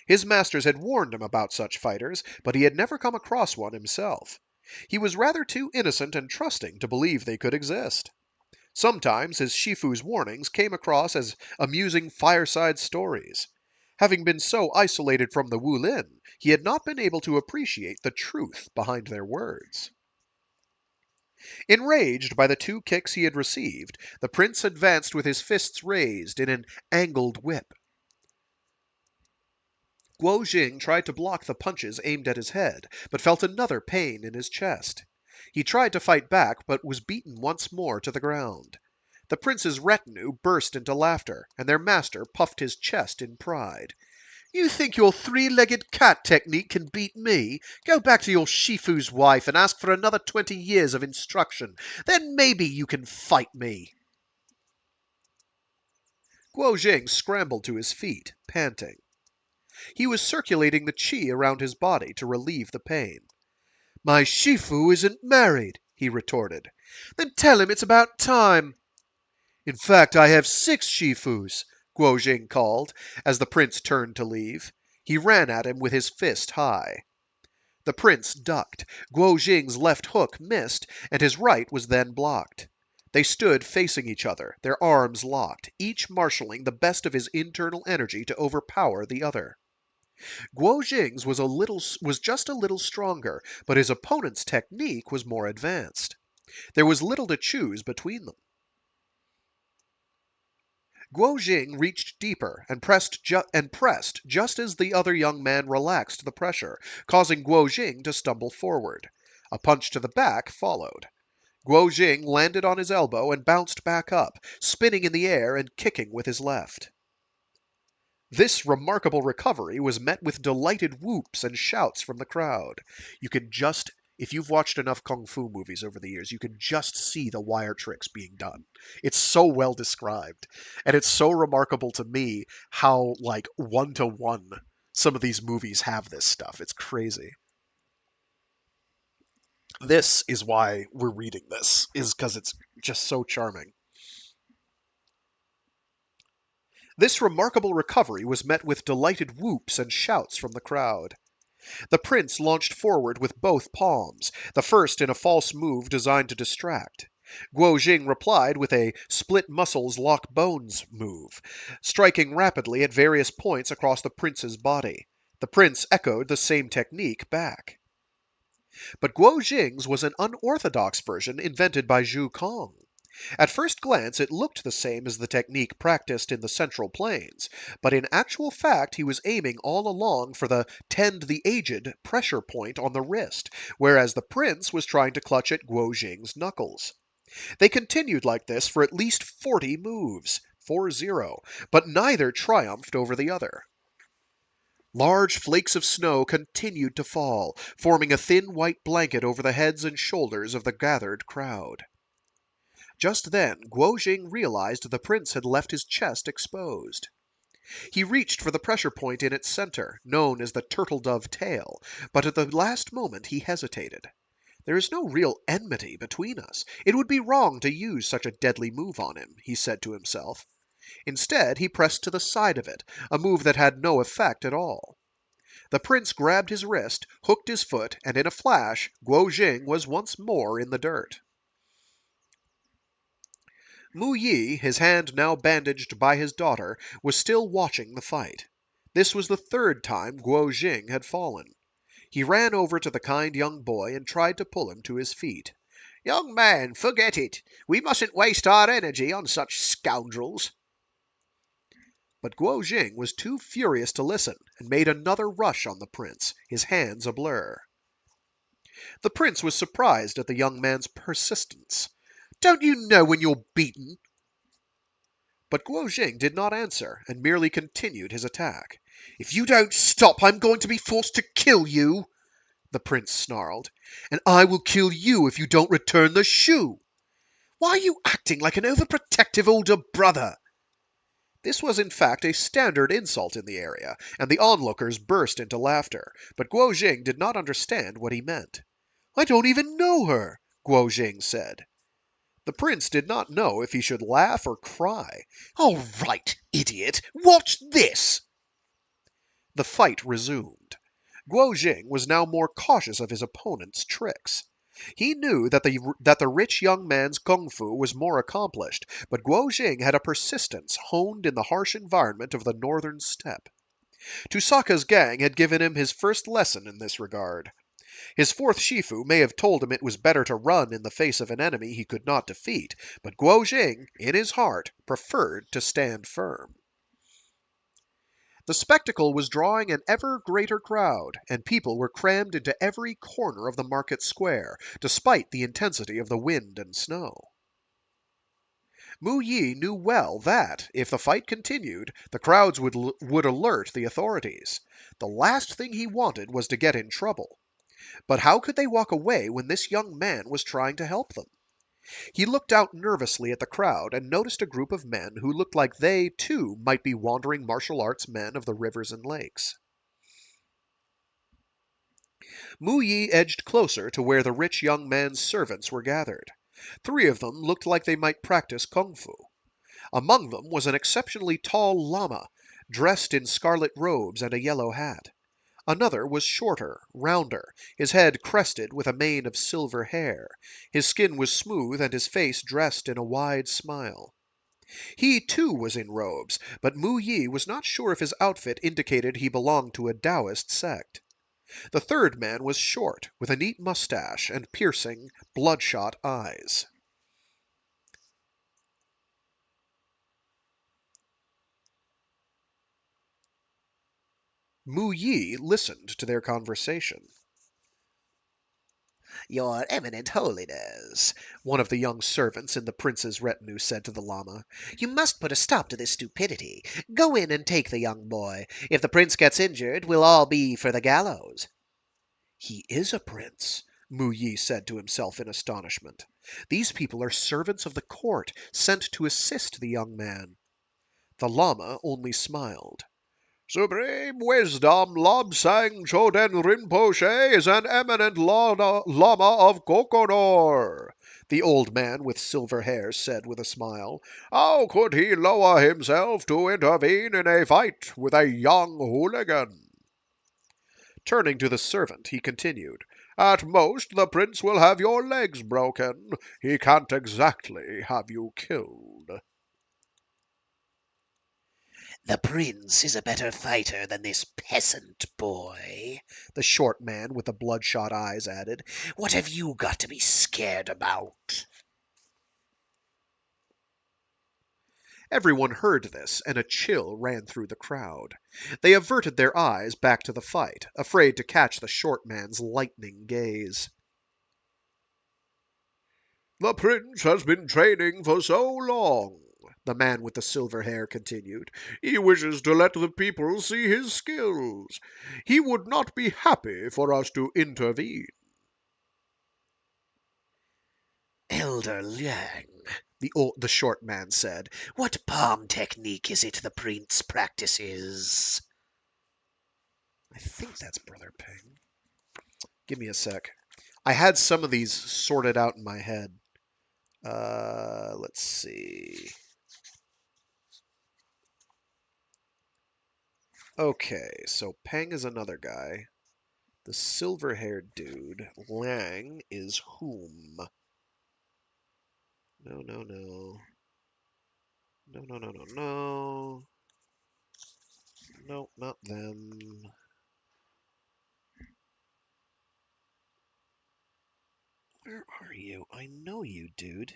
His masters had warned him about such fighters, but he had never come across one himself. He was rather too innocent and trusting to believe they could exist. Sometimes his Shifu's warnings came across as amusing fireside stories. Having been so isolated from the wulin, he had not been able to appreciate the truth behind their words. Enraged by the 2 kicks he had received, the prince advanced with his fists raised in an angled whip. Guo Jing tried to block the punches aimed at his head, but felt another pain in his chest. He tried to fight back, but was beaten once more to the ground. The prince's retinue burst into laughter, and their master puffed his chest in pride. "You think your 3-legged cat technique can beat me? Go back to your Shifu's wife and ask for another 20 years of instruction. Then maybe you can fight me." Guo Jing scrambled to his feet, panting. He was circulating the qi around his body to relieve the pain. "My Shifu isn't married," he retorted. "Then tell him it's about time." "In fact, I have 6 Shifus," Guo Jing called, as the prince turned to leave. He ran at him with his fist high. The prince ducked. Guo Jing's left hook missed, and his right was then blocked. They stood facing each other, their arms locked, each marshalling the best of his internal energy to overpower the other. Guo Jing's was just a little stronger, but his opponent's technique was more advanced. There was little to choose between them. Guo Jing reached deeper and pressed just as the other young man relaxed the pressure, causing Guo Jing to stumble forward. A punch to the back followed. Guo Jing landed on his elbow and bounced back up, spinning in the air and kicking with his left. This remarkable recovery was met with delighted whoops and shouts from the crowd. If you've watched enough kung fu movies over the years, you can just see the wire tricks being done. It's so well described. And it's so remarkable to me how, like, 1-to-1 some of these movies have this stuff. It's crazy. This is why we're reading this, is because it's just so charming. This remarkable recovery was met with delighted whoops and shouts from the crowd. The prince launched forward with both palms, the first in a false move designed to distract. Guo Jing replied with a split muscles lock bones move, striking rapidly at various points across the prince's body. The prince echoed the same technique back. But Guo Jing's was an unorthodox version invented by Zhu Kong. At first glance it looked the same as the technique practiced in the Central Plains, but in actual fact he was aiming all along for the tend the aged pressure point on the wrist, whereas the prince was trying to clutch at Guo Jing's knuckles. They continued like this for at least 40 moves, 40, but neither triumphed over the other. Large flakes of snow continued to fall, forming a thin white blanket over the heads and shoulders of the gathered crowd. Just then Guo Jing realized the prince had left his chest exposed. He reached for the pressure point in its center, known as the turtle dove tail, but at the last moment he hesitated. "There is no real enmity between us. It would be wrong to use such a deadly move on him," he said to himself. Instead, he pressed to the side of it, a move that had no effect at all. The prince grabbed his wrist, hooked his foot, and in a flash, Guo Jing was once more in the dirt. Mu Yi, his hand now bandaged by his daughter, was still watching the fight. This was the third time Guo Jing had fallen. He ran over to the kind young boy and tried to pull him to his feet. Young man, forget it. We mustn't waste our energy on such scoundrels. But Guo Jing was too furious to listen and made another rush on the prince, his hands a blur. The prince was surprised at the young man's persistence. "Don't you know when you're beaten?" But Guo Jing did not answer and merely continued his attack. "If you don't stop, I'm going to be forced to kill you," the prince snarled. "And I will kill you if you don't return the shoe. Why are you acting like an overprotective older brother?" This was in fact a standard insult in the area, and the onlookers burst into laughter, but Guo Jing did not understand what he meant. "I don't even know her," Guo Jing said. The prince did not know if he should laugh or cry. "All right, idiot. Watch this." The fight resumed. Guo Jing was now more cautious of his opponent's tricks. He knew that the rich young man's kung fu was more accomplished, but Guo Jing had a persistence honed in the harsh environment of the northern steppe. Tusaka's gang had given him his first lesson in this regard. His fourth Shifu may have told him it was better to run in the face of an enemy he could not defeat, but Guo Jing, in his heart, preferred to stand firm. The spectacle was drawing an ever greater crowd, and people were crammed into every corner of the market square, despite the intensity of the wind and snow. Mu Yi knew well that, if the fight continued, the crowds would alert the authorities. The last thing he wanted was to get in trouble. But how could they walk away when this young man was trying to help them? He looked out nervously at the crowd and noticed a group of men who looked like they, too, might be wandering martial arts men of the rivers and lakes. Mu Yi edged closer to where the rich young man's servants were gathered. 3 of them looked like they might practice kung fu. Among them was an exceptionally tall lama, dressed in scarlet robes and a yellow hat. Another was shorter, rounder, his head crested with a mane of silver hair. His skin was smooth and his face dressed in a wide smile. He, too, was in robes, but Mu Yi was not sure if his outfit indicated he belonged to a Taoist sect. The third man was short, with a neat mustache and piercing, bloodshot eyes. Mu Yi listened to their conversation. "Your Eminent Holiness," one of the young servants in the prince's retinue said to the Lama, "you must put a stop to this stupidity. Go in and take the young boy. If the prince gets injured, we'll all be for the gallows." "He is a prince," Mu Yi said to himself in astonishment. "These people are servants of the court, sent to assist the young man." The Lama only smiled. Supreme Wisdom Lobsang Choden Rinpoche is an eminent lama of Kokonor, The old man with silver hair said with a smile. How could he lower himself to intervene in a fight with a young hooligan? Turning to the servant, he continued. At most, the prince will have your legs broken. He can't exactly have you killed. "The prince is a better fighter than this peasant boy," the short man with the bloodshot eyes added. "What have you got to be scared about?" Everyone heard this, and a chill ran through the crowd. They averted their eyes back to the fight, afraid to catch the short man's lightning gaze. The prince has been training for so long, the man with the silver hair continued. He wishes to let the people see his skills. He would not be happy for us to intervene. "Elder Liang," the short man said, "what palm technique is it the prince practices?" I think that's Brother Ping. Give me a sec. I had some of these sorted out in my head. Let's see. Okay, so Peng is another guy. The silver-haired dude, Lang, is whom? No, no, no. No, no, no, no, no. No, not them. Where are you? I know you, dude.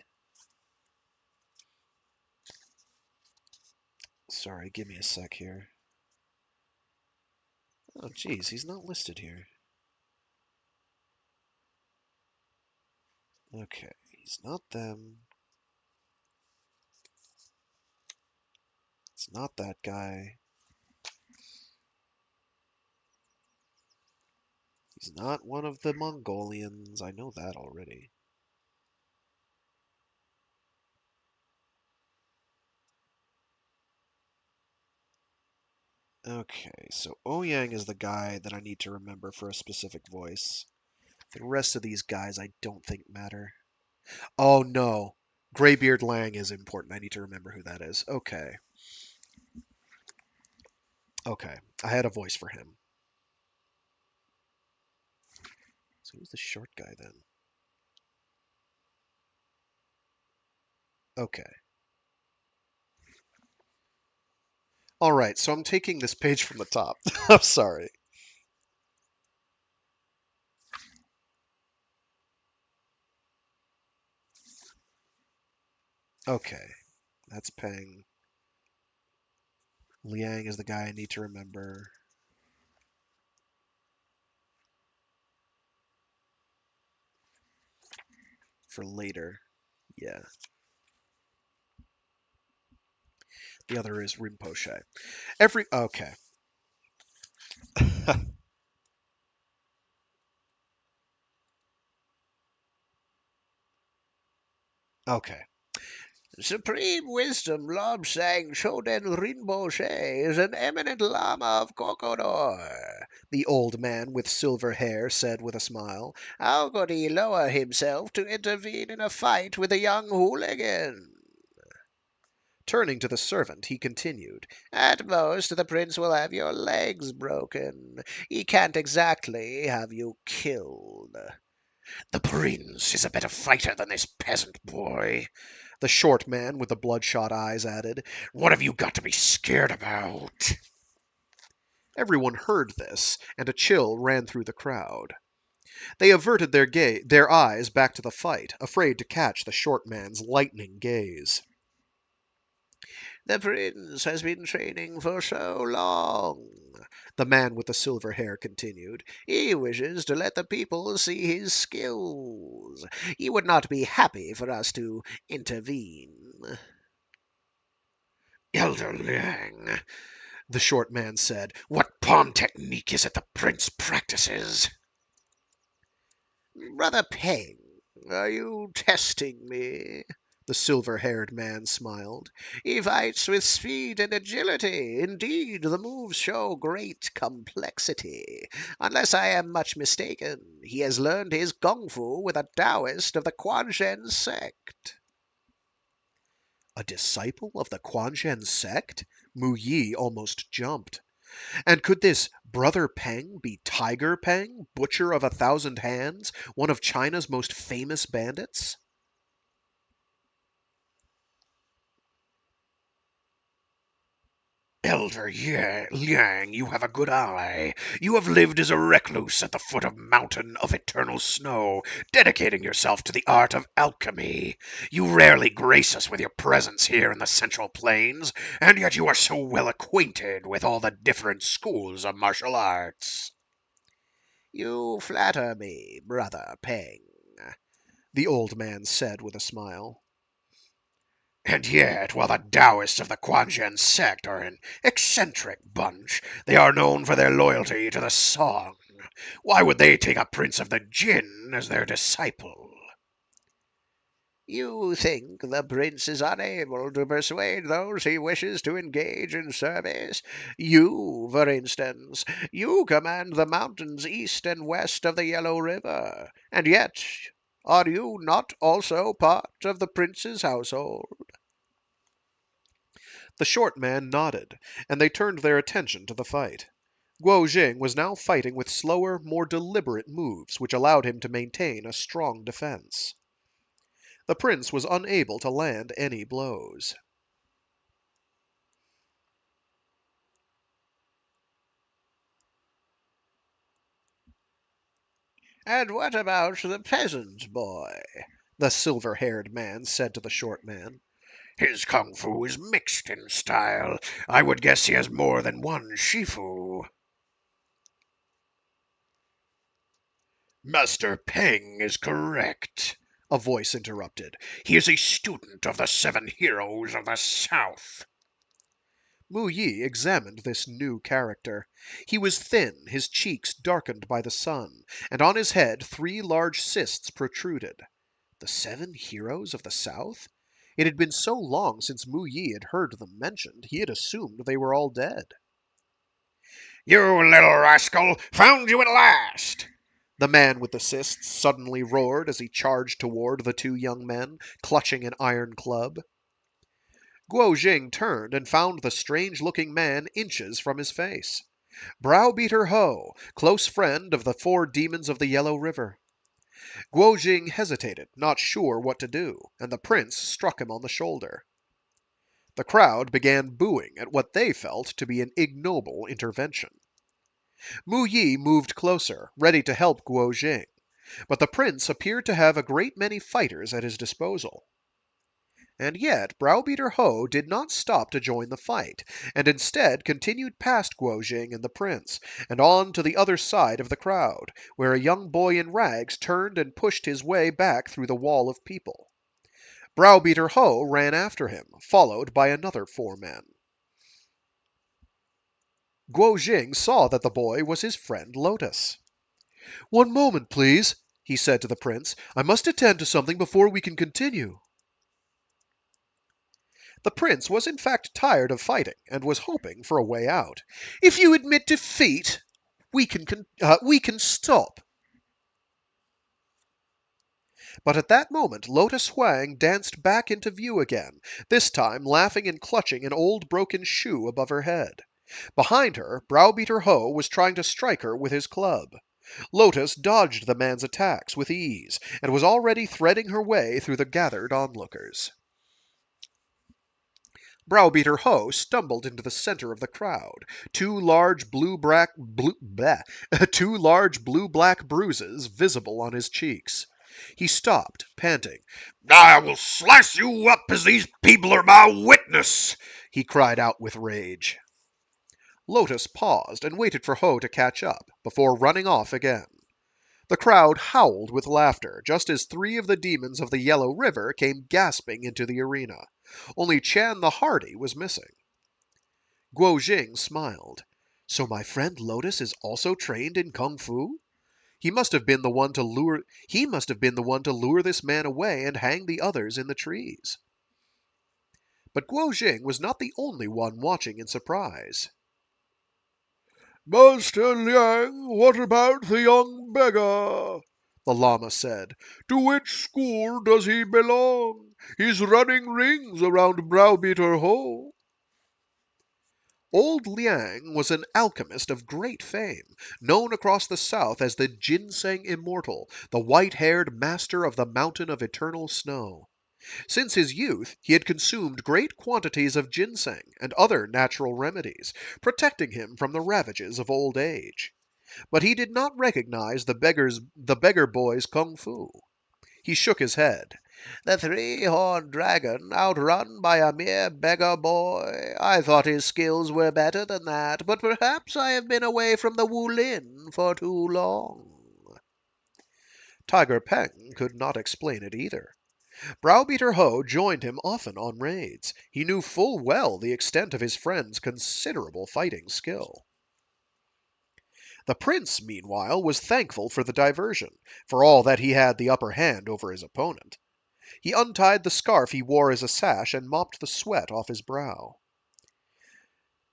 Sorry, give me a sec here. Oh, geez, he's not listed here. Okay, he's not them. It's not that guy. He's not one of the Mongolians. I know that already. Okay, so Ouyang is the guy that I need to remember for a specific voice. The rest of these guys I don't think matter. Oh no, Graybeard Lang is important. I need to remember who that is. Okay. Okay, I had a voice for him. So who's the short guy then? Okay. Alright, so I'm taking this page from the top. I'm sorry. Okay, that's Peng. Liang is the guy I need to remember for later. Yeah. The other is Rinpoche. Okay. Okay. Supreme Wisdom Lobsang Shoden Rinpoche is an eminent Lama of Kokodor, The old man with silver hair said with a smile. How could he lower himself to intervene in a fight with a young hooligan? Turning to the servant, he continued. At most, the prince will have your legs broken. He can't exactly have you killed. The prince is a better fighter than this peasant boy. The short man with the bloodshot eyes added. What have you got to be scared about? Everyone heard this, and a chill ran through the crowd. They averted their eyes back to the fight, afraid to catch the short man's lightning gaze. The prince has been training for so long, The man with the silver hair continued. he wishes to let the people see his skills. He would not be happy for us to intervene. Elder Liang, The short man said. what palm technique is it the prince practices? Brother Peng, are you testing me? The silver-haired man smiled. He fights with speed and agility. Indeed, the moves show great complexity. Unless I am much mistaken, he has learned his kung fu with a Taoist of the Khojin sect. A disciple of the Quanzhen sect? Mu Yi almost jumped. And could this Brother Peng be Tiger Peng, Butcher of 1,000 Hands, one of China's most famous bandits? Elder Liang, you have a good eye. You have lived as a recluse at the foot of mountain of eternal snow, dedicating yourself to the art of alchemy. You rarely grace us with your presence here in the Central Plains, and yet you are so well acquainted with all the different schools of martial arts. You flatter me, Brother Peng. The old man said with a smile. And yet, while the Taoists of the Quanzhen sect are an eccentric bunch, they are known for their loyalty to the song. Why would they take a prince of the Jin as their disciple? You think the prince is unable to persuade those he wishes to engage in service? You, for instance, you command the mountains east and west of the Yellow River, and yet are you not also part of the prince's household? The short man nodded, and they turned their attention to the fight. Guo Jing was now fighting with slower, more deliberate moves, which allowed him to maintain a strong defense. The prince was unable to land any blows. And what about the peasant boy? The silver-haired man said to the short man. His kung fu is mixed in style. I would guess he has more than one shifu. Master Peng is correct, a voice interrupted. He is a student of the 7 heroes of the South. Mu Yi examined this new character. He was thin, his cheeks darkened by the sun, and on his head 3 large cysts protruded. The 7 heroes of the South? It had been so long since Mu Yi had heard them mentioned, he had assumed they were all dead. You little rascal! Found you at last! The man with the cysts suddenly roared as he charged toward the 2 young men, clutching an iron club. Guo Jing turned and found the strange-looking man inches from his face. Browbeater Ho, close friend of the 4 demons of the Yellow River. Guo Jing hesitated, not sure what to do, and the prince struck him on the shoulder. The crowd began booing at what they felt to be an ignoble intervention. Mu Yi moved closer, ready to help Guo Jing, but the prince appeared to have a great many fighters at his disposal. And yet Browbeater Ho did not stop to join the fight, and instead continued past Guo Jing and the prince, and on to the other side of the crowd, where a young boy in rags turned and pushed his way back through the wall of people. Browbeater Ho ran after him, followed by another 4 men. Guo Jing saw that the boy was his friend Lotus. "One moment, please," he said to the prince. "I must attend to something before we can continue." The prince was in fact tired of fighting, and was hoping for a way out. "If you admit defeat, we can stop." But at that moment Lotus Huang danced back into view again, this time laughing and clutching an old broken shoe above her head. Behind her, Browbeater Ho was trying to strike her with his club. Lotus dodged the man's attacks with ease, and was already threading her way through the gathered onlookers. Browbeater Ho stumbled into the center of the crowd, 2 large blue-black bruises visible on his cheeks. He stopped, panting. "I will slice you up as these people are my witness!" he cried out with rage. Lotus paused and waited for Ho to catch up, before running off again. The crowd howled with laughter, just as 3 of the demons of the Yellow River came gasping into the arena. Only Chan the Hardy was missing. Guo Jing smiled. "So my friend Lotus is also trained in kung fu? He must have been the one to lure this man away and hang the others in the trees." But Guo Jing was not the only one watching in surprise. "Master Liang, what about the young beggar?" the Lama said. "To which school does he belong? He's running rings around Browbeater Ho." Old Liang was an alchemist of great fame, known across the south as the Ginseng Immortal, the white-haired master of the Mountain of Eternal Snow. Since his youth he had consumed great quantities of ginseng and other natural remedies, protecting him from the ravages of old age. But he did not recognize the beggar boy's kung fu. He shook his head. "The 3-horned dragon outrun by a mere beggar boy? I thought his skills were better than that, but perhaps I have been away from the wulin for too long." Tiger Peng could not explain it either. Browbeater Ho joined him often on raids. He knew full well the extent of his friend's considerable fighting skill. The prince, meanwhile, was thankful for the diversion, for all that he had the upper hand over his opponent. He untied the scarf he wore as a sash and mopped the sweat off his brow.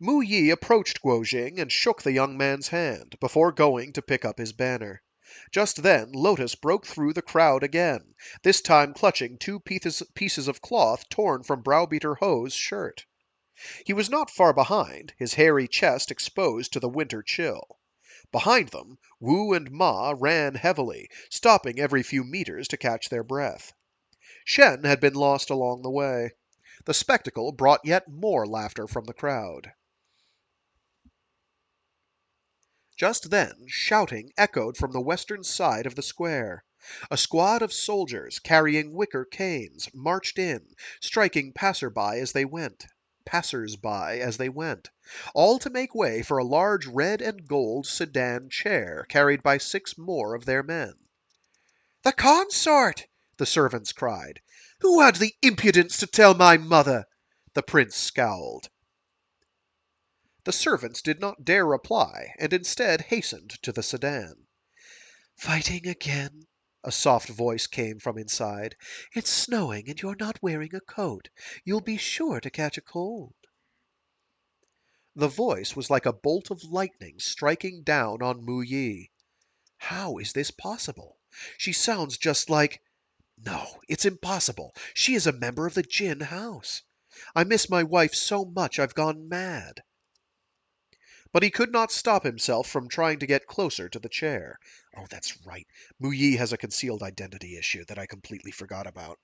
Mu Yi approached Guo Jing and shook the young man's hand, before going to pick up his banner. Just then Lotus broke through the crowd again, this time clutching 2 pieces of cloth torn from Browbeater Ho's shirt. He was not far behind, his hairy chest exposed to the winter chill. Behind them, Wu and Ma ran heavily, stopping every few meters to catch their breath. Shen had been lost along the way. The spectacle brought yet more laughter from the crowd. Just then, shouting echoed from the western side of the square. A squad of soldiers, carrying wicker canes, marched in, striking passers-by as they went, all to make way for a large red and gold sedan chair carried by 6 more of their men. "The consort!" the servants cried. "Who had the impudence to tell my mother?" The prince scowled. The servants did not dare reply, and instead hastened to the sedan. "Fighting again?" a soft voice came from inside. "It's snowing, and you're not wearing a coat. You'll be sure to catch a cold." The voice was like a bolt of lightning striking down on Mu Yi. How is this possible? She sounds just like... No, it's impossible. She is a member of the Jin house. I miss my wife so much I've gone mad. But he could not stop himself from trying to get closer to the chair. Oh, that's right. Mu Yi has a concealed identity issue that I completely forgot about.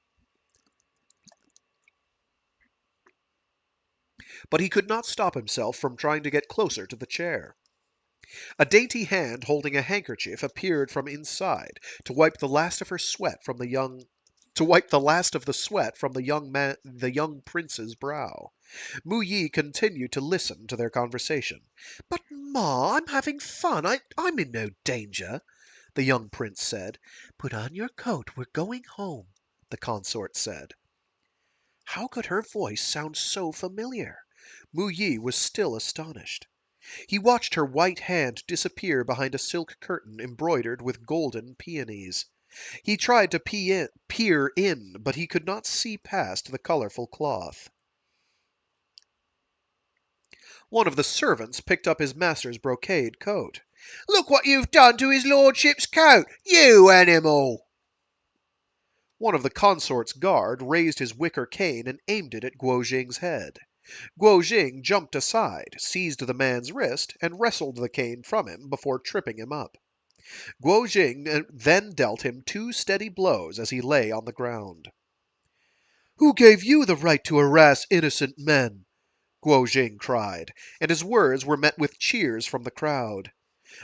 But he could not stop himself from trying to get closer to the chair. A dainty hand holding a handkerchief appeared from inside to wipe the last of her sweat from the young the young prince's brow. Mu Yi continued to listen to their conversation. "But, Ma, I'm having fun. I'm in no danger," the young prince said. "Put on your coat. We're going home," the consort said. How could her voice sound so familiar? Mu Yi was still astonished. He watched her white hand disappear behind a silk curtain embroidered with golden peonies. He tried to peer in, but he could not see past the colorful cloth. One of the servants picked up his master's brocade coat. "Look what you've done to his lordship's coat, you animal!" One of the consort's guard raised his wicker cane and aimed it at Guo Jing's head. Guo Jing jumped aside, seized the man's wrist, and wrestled the cane from him before tripping him up. Guo Jing then dealt him 2 steady blows as he lay on the ground. "Who gave you the right to harass innocent men?" Guo Jing cried, and his words were met with cheers from the crowd.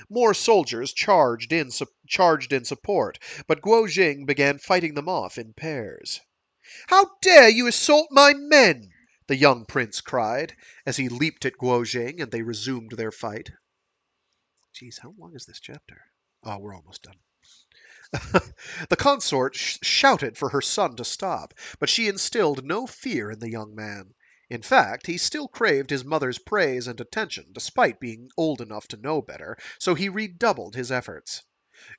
More soldiers charged in support, but Guo Jing began fighting them off in pairs. "How dare you assault my men?" the young prince cried, as he leaped at Guo Jing and they resumed their fight. Geez, how long is this chapter? Oh, we're almost done. The consort shouted for her son to stop, but she instilled no fear in the young man. In fact, he still craved his mother's praise and attention, despite being old enough to know better, so he redoubled his efforts.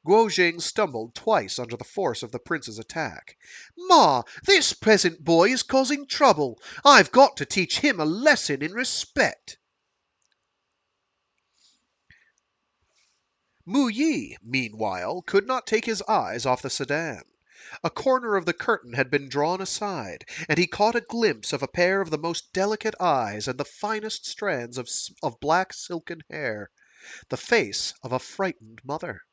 Guo Jing stumbled twice under the force of the prince's attack. "Ma, this peasant boy is causing trouble. I've got to teach him a lesson in respect." Mu Yi, meanwhile, could not take his eyes off the sedan. A corner of the curtain had been drawn aside, and he caught a glimpse of a pair of the most delicate eyes and the finest strands of black silken hair, the face of a frightened mother.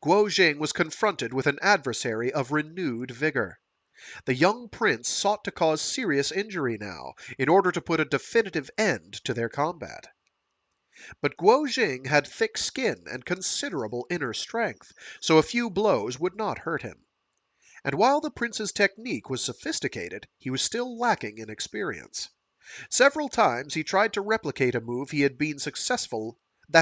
Guo Jing was confronted with an adversary of renewed vigor. The young prince sought to cause serious injury now, in order to put a definitive end to their combat. But Guo Jing had thick skin and considerable inner strength, so a few blows would not hurt him. And while the prince's technique was sophisticated, he was still lacking in experience. Several times he tried to replicate a move that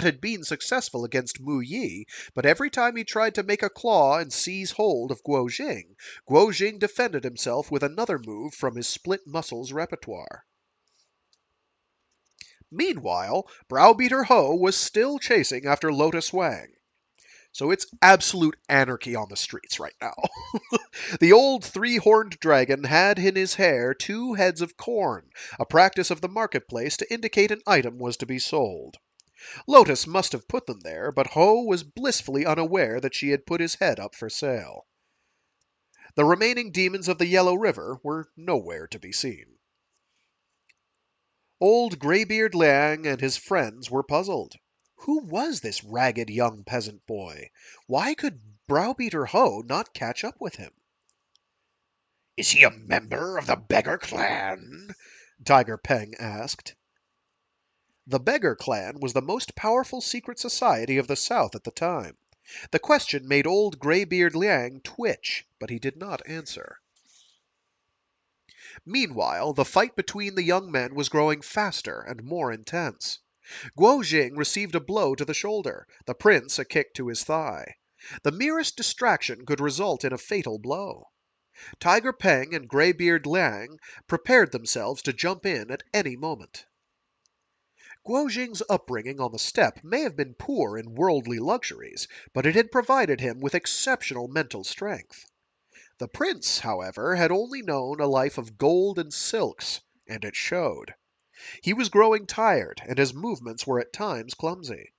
had been successful against Mu Yi, but every time he tried to make a claw and seize hold of Guo Jing defended himself with another move from his split muscles repertoire. Meanwhile, Browbeater Ho was still chasing after Lotus Wang. So it's absolute anarchy on the streets right now. The old 3-horned dragon had in his hair 2 heads of corn, a practice of the marketplace to indicate an item was to be sold. Lotus must have put them there, but Ho was blissfully unaware that she had put his head up for sale. The remaining demons of the Yellow River were nowhere to be seen. Old Greybeard Liang and his friends were puzzled. Who was this ragged young peasant boy? Why could Browbeater Ho not catch up with him? Is he a member of the beggar clan? Tiger Peng asked. The Beggar Clan was the most powerful secret society of the South at the time. The question made old Greybeard Liang twitch, but he did not answer. Meanwhile, the fight between the young men was growing faster and more intense. Guo Jing received a blow to the shoulder, the prince a kick to his thigh. The merest distraction could result in a fatal blow. Tiger Peng and Greybeard Liang prepared themselves to jump in at any moment. Guo Jing's upbringing on the steppe may have been poor in worldly luxuries, but it had provided him with exceptional mental strength. The prince, however, had only known a life of gold and silks, and it showed. He was growing tired, and his movements were at times clumsy.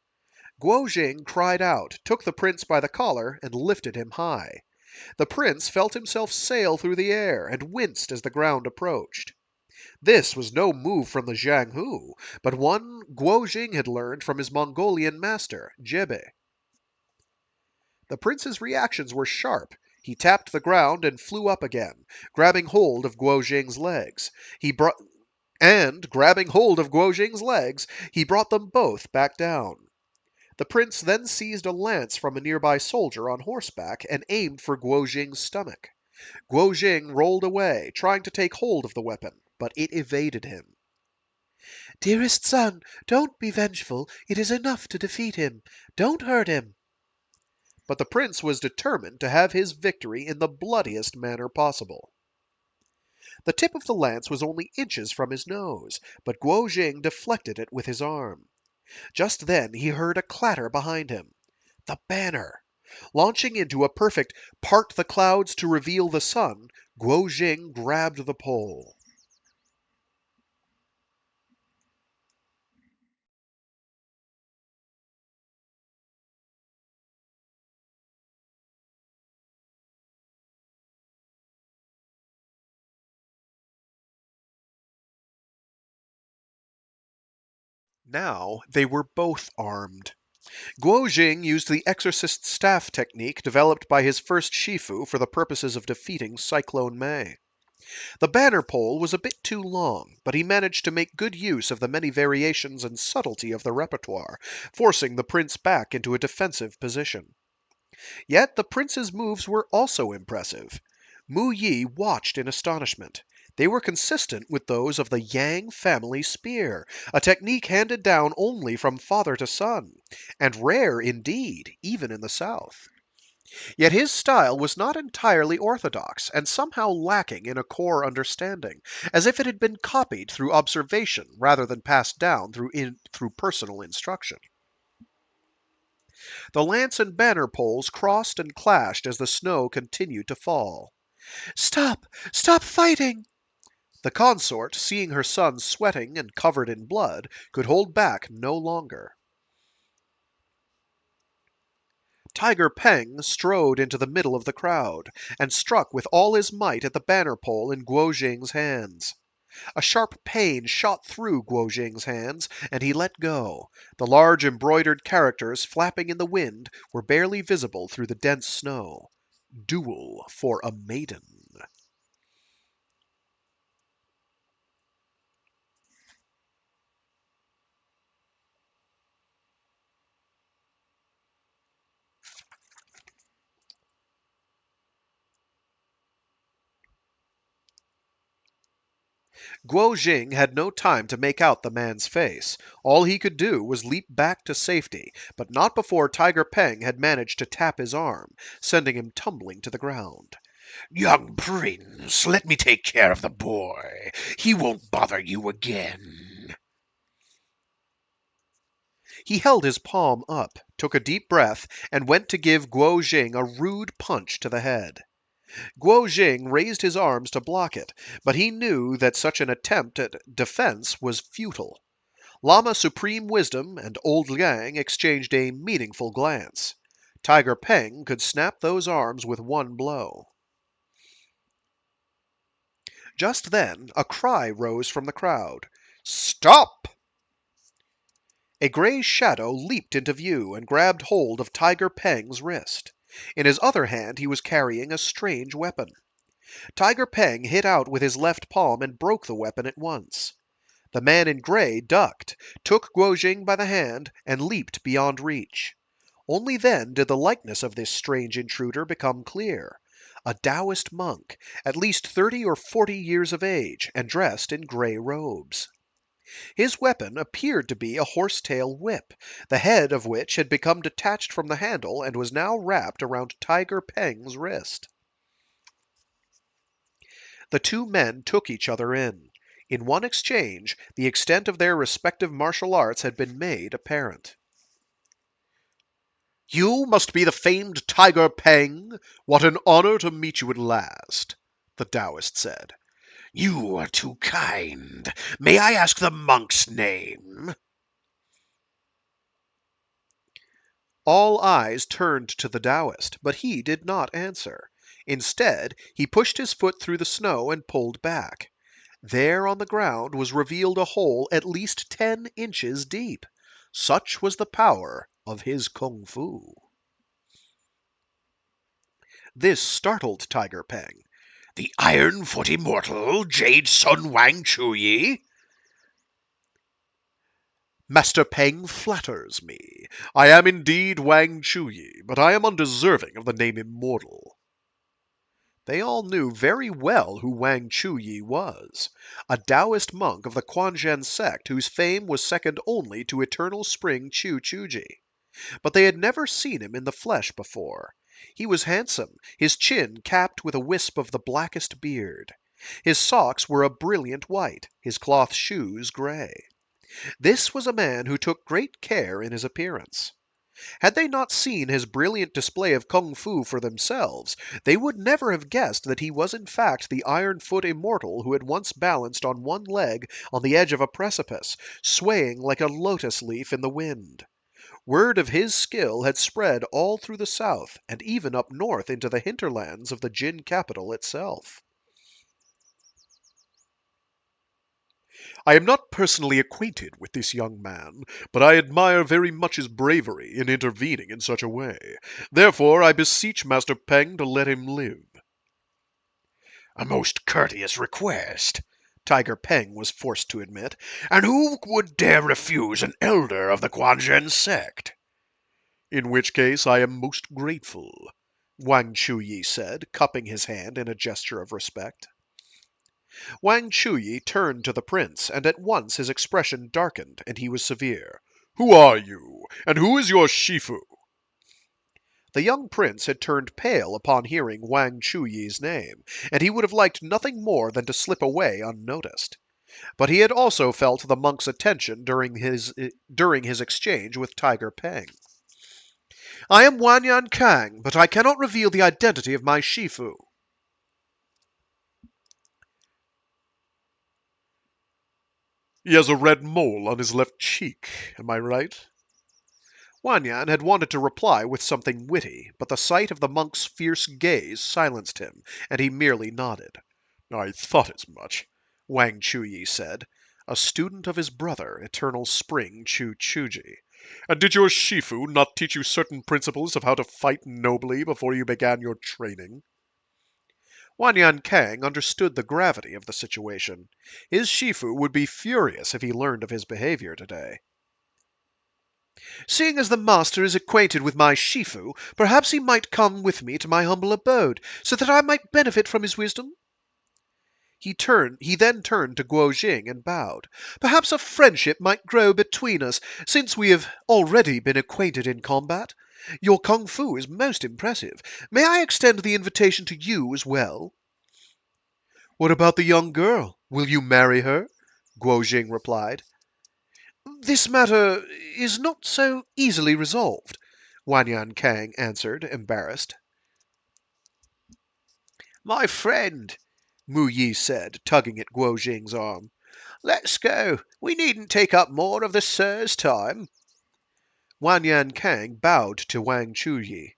Guo Jing cried out, took the prince by the collar, and lifted him high. The prince felt himself sail through the air, and winced as the ground approached. This was no move from the Jiang Hu, but one Guo Jing had learned from his Mongolian master, Jebe. The prince's reactions were sharp. He tapped the ground and flew up again, grabbing hold of Guo Jing's legs. Grabbing hold of Guo Jing's legs, he brought them both back down. The prince then seized a lance from a nearby soldier on horseback and aimed for Guo Jing's stomach. Guo Jing rolled away, trying to take hold of the weapon, but it evaded him. "Dearest son, don't be vengeful. It is enough to defeat him. Don't hurt him." But the prince was determined to have his victory in the bloodiest manner possible. The tip of the lance was only inches from his nose, but Guo Jing deflected it with his arm. Just then he heard a clatter behind him. The banner! Launching into a perfect part the clouds to reveal the sun, Guo Jing grabbed the pole. Now they were both armed. Guo Jing used the exorcist staff technique developed by his first Shifu for the purposes of defeating Cyclone Mei. The banner pole was a bit too long, but he managed to make good use of the many variations and subtlety of the repertoire, forcing the prince back into a defensive position. Yet the prince's moves were also impressive. Mu Yi watched in astonishment. They were consistent with those of the Yang family spear, a technique handed down only from father to son, and rare indeed, even in the South. Yet his style was not entirely orthodox, and somehow lacking in a core understanding, as if it had been copied through observation rather than passed down through personal instruction. The lance and banner poles crossed and clashed as the snow continued to fall. "Stop! Stop fighting!" The consort, seeing her son sweating and covered in blood, could hold back no longer. Tiger Peng strode into the middle of the crowd, and struck with all his might at the banner pole in Guo Jing's hands. A sharp pain shot through Guo Jing's hands, and he let go. The large embroidered characters flapping in the wind were barely visible through the dense snow. Duel for a maiden. Guo Jing had no time to make out the man's face. All he could do was leap back to safety, but not before Tiger Peng had managed to tap his arm, sending him tumbling to the ground. Young prince, let me take care of the boy. He won't bother you again. He held his palm up, took a deep breath, and went to give Guo Jing a rude punch to the head. Guo Jing raised his arms to block it, but he knew that such an attempt at defense was futile. Lama Supreme Wisdom and Old Liang exchanged a meaningful glance. Tiger Peng could snap those arms with one blow. Just then a cry rose from the crowd. Stop! A gray shadow leaped into view and grabbed hold of Tiger Peng's wrist. In his other hand he was carrying a strange weapon. Tiger Peng hit out with his left palm and broke the weapon at once. The man in gray ducked, took Guo Jing by the hand, and leaped beyond reach. Only then did the likeness of this strange intruder become clear. A Taoist monk, at least 30 or 40 years of age, and dressed in gray robes. His weapon appeared to be a horsetail whip, the head of which had become detached from the handle and was now wrapped around Tiger Peng's wrist. The two men took each other in. In one exchange, the extent of their respective martial arts had been made apparent. "You must be the famed Tiger Peng. What an honor to meet you at last," the Taoist said. You are too kind. May I ask the monk's name? All eyes turned to the Taoist, but he did not answer. Instead, he pushed his foot through the snow and pulled back. There on the ground was revealed a hole at least 10 inches deep. Such was the power of his kung fu. This startled Tiger Peng. The iron-foot immortal, Jade Sun Wang Chuyi? Master Peng flatters me. I am indeed Wang Chuyi, but I am undeserving of the name immortal. They all knew very well who Wang Chuyi was, a Taoist monk of the Quanzhen sect whose fame was second only to eternal spring Chuji. But they had never seen him in the flesh before. He was handsome, his chin capped with a wisp of the blackest beard. His socks were a brilliant white, his cloth shoes gray. This was a man who took great care in his appearance. Had they not seen his brilliant display of kung fu for themselves, they would never have guessed that he was in fact the iron-foot immortal who had once balanced on one leg on the edge of a precipice, swaying like a lotus leaf in the wind. Word of his skill had spread all through the south, and even up north into the hinterlands of the Jin capital itself. I am not personally acquainted with this young man, but I admire very much his bravery in intervening in such a way. Therefore, I beseech Master Peng to let him live. A most courteous request, Tiger Peng was forced to admit. And who would dare refuse an elder of the Quanzhen sect? In which case I am most grateful, Wang Chuyi said, cupping his hand in a gesture of respect. Wang Chuyi turned to the prince, and at once his expression darkened, and he was severe. Who are you, and who is your Shifu? The young prince had turned pale upon hearing Wang Chuyi's name, and he would have liked nothing more than to slip away unnoticed. But he had also felt the monk's attention during his exchange with Tiger Peng. I am Wanyan Kang, but I cannot reveal the identity of my Shifu. He has a red mole on his left cheek, am I right? Wanyan had wanted to reply with something witty, but the sight of the monk's fierce gaze silenced him, and he merely nodded. I thought as much, Wang Chuyi said, a student of his brother, eternal spring Chuji. And did your Shifu not teach you certain principles of how to fight nobly before you began your training? Wanyan Kang understood the gravity of the situation. His Shifu would be furious if he learned of his behavior today. Seeing as the master is acquainted with my Shifu, perhaps he might come with me to my humble abode, so that I might benefit from his wisdom. He then turned to Guo Jing and bowed. Perhaps a friendship might grow between us, since we have already been acquainted in combat. Your kung fu is most impressive. May I extend the invitation to you as well? What about the young girl? Will you marry her? Guo Jing replied. This matter is not so easily resolved, Wanyan Kang answered, embarrassed. My friend, Mu Yi said, tugging at Guo Jing's arm. Let's go. We needn't take up more of the sir's time. Wanyan Kang bowed to Wang Chuyi.